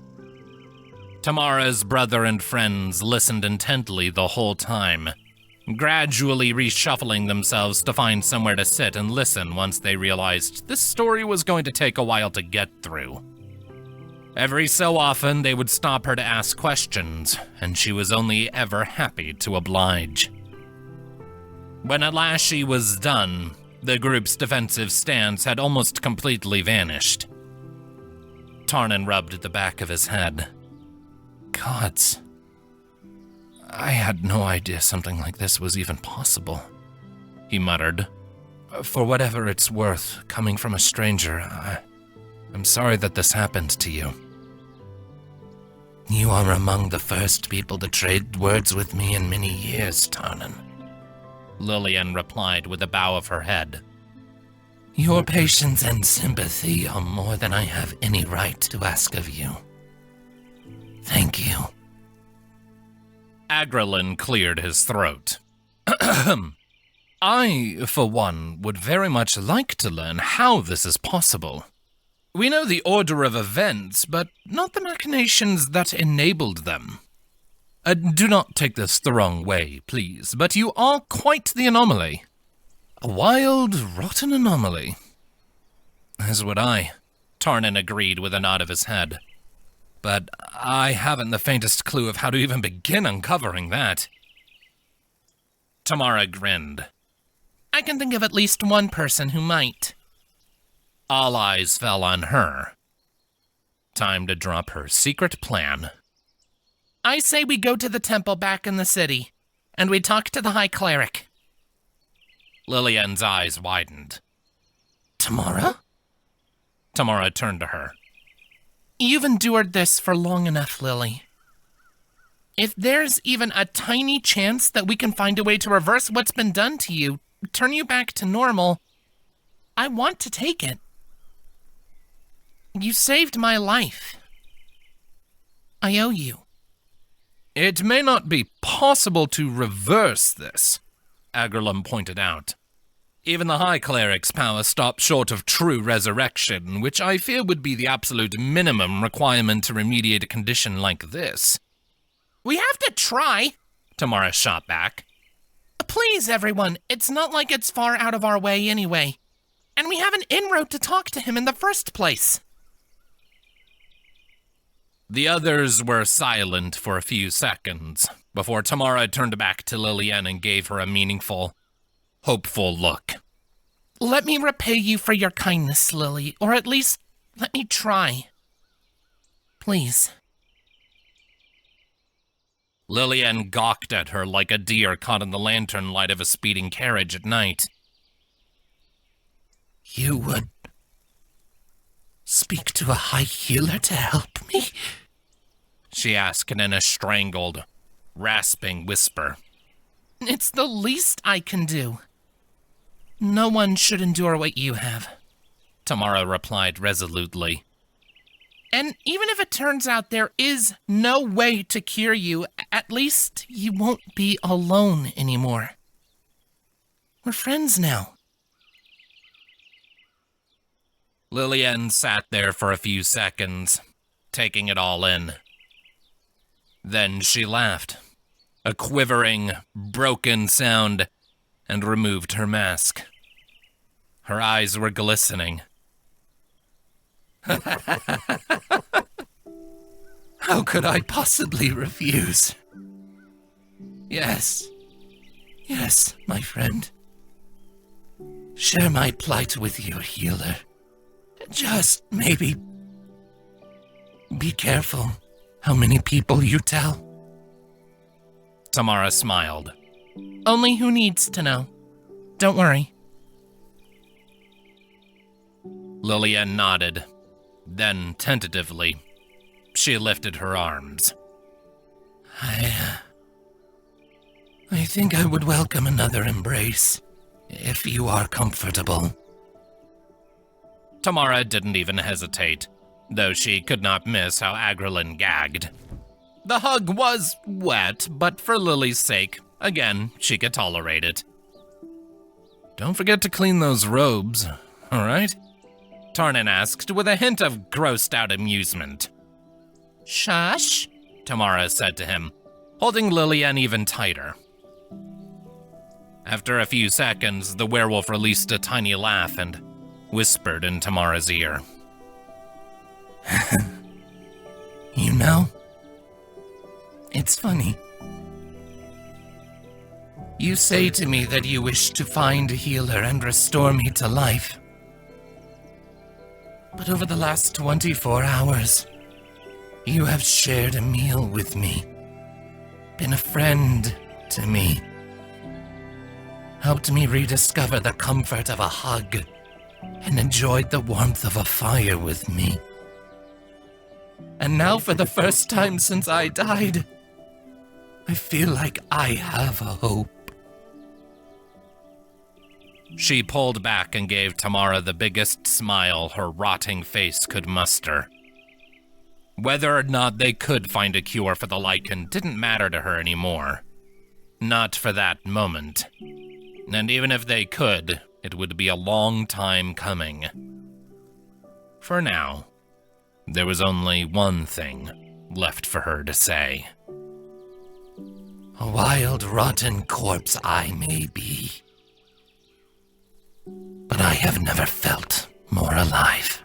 Tamara's brother and friends listened intently the whole time, gradually reshuffling themselves to find somewhere to sit and listen once they realized this story was going to take a while to get through. Every so often, they would stop her to ask questions, and she was only ever happy to oblige. When at last she was done, the group's defensive stance had almost completely vanished. Tarnan rubbed the back of his head. Gods, I had no idea something like this was even possible, he muttered. For whatever it's worth, coming from a stranger, I'm sorry that this happened to you. You are among the first people to trade words with me in many years, Tarnan. Lillian replied with a bow of her head. Your patience and sympathy are more than I have any right to ask of you. Thank you. Agrelyn cleared his throat. I, for one, would very much like to learn how this is possible. We know the order of events, but not the machinations that enabled them. Do not take this the wrong way, please, but you are quite the anomaly. A wild, rotten anomaly. As would I, Tarnan agreed with a nod of his head. But I haven't the faintest clue of how to even begin uncovering that. Tamara grinned. "I can think of at least one person who might." All eyes fell on her. Time to drop her secret plan. "I say we go to the temple back in the city, and we talk to the High Cleric." Lillian's eyes widened. Tamara? Tamara turned to her. "You've endured this for long enough, Lily. If there's even a tiny chance that we can find a way to reverse what's been done to you, turn you back to normal, I want to take it. You saved my life. I owe you." It may not be possible to reverse this, Agrelyn pointed out. Even the High Cleric's power stops short of true resurrection, which I fear would be the absolute minimum requirement to remediate a condition like this. "We have to try," Tamara shot back. "Please, everyone, it's not like it's far out of our way anyway. and we have an inroad to talk to him in the first place. The others were silent for a few seconds before Tamara turned back to Lillian and gave her a meaningful, hopeful look. Let me repay you for your kindness, Lily, or at least let me try. Please. Lillian gawked at her like a deer caught in the lantern light of a speeding carriage at night. You would speak to a high healer to help me? She asked in a strangled, rasping whisper. It's the least I can do. No one should endure what you have, Tamara replied resolutely. And even if it turns out there is no way to cure you, at least you won't be alone anymore. We're friends now. Lillian sat there for a few seconds, taking it all in. Then she laughed, a quivering, broken sound, and removed her mask. Her eyes were glistening. How could I possibly refuse? Yes, my friend. Share my plight with your healer. Just maybe be careful how many people you tell. Tamara smiled. Only who needs to know. Don't worry. Lillian nodded. Then, tentatively, she lifted her arms. I think I would welcome another embrace, if you are comfortable. Tamara didn't even hesitate, though she could not miss how Agrelin gagged. The hug was wet, but for Lily's sake, again, she could tolerate it. Don't forget to clean those robes, all right? Tarnan asked with a hint of grossed-out amusement. Shush, Tamara said to him, holding Lillian even tighter. After a few seconds, the werewolf released a tiny laugh and whispered in Tamara's ear. You know, it's funny. You say to me that you wish to find a healer and restore me to life. But over the last 24 hours, you have shared a meal with me, been a friend to me, helped me rediscover the comfort of a hug, and enjoyed the warmth of a fire with me. And now, for the first time since I died, I feel like I have a hope. She pulled back and gave Tamara the biggest smile her rotting face could muster. Whether or not they could find a cure for the lichen didn't matter to her anymore. Not for that moment. And even if they could, it would be a long time coming. For now, there was only one thing left for her to say. A wild, rotten corpse I may be, but I have never felt more alive.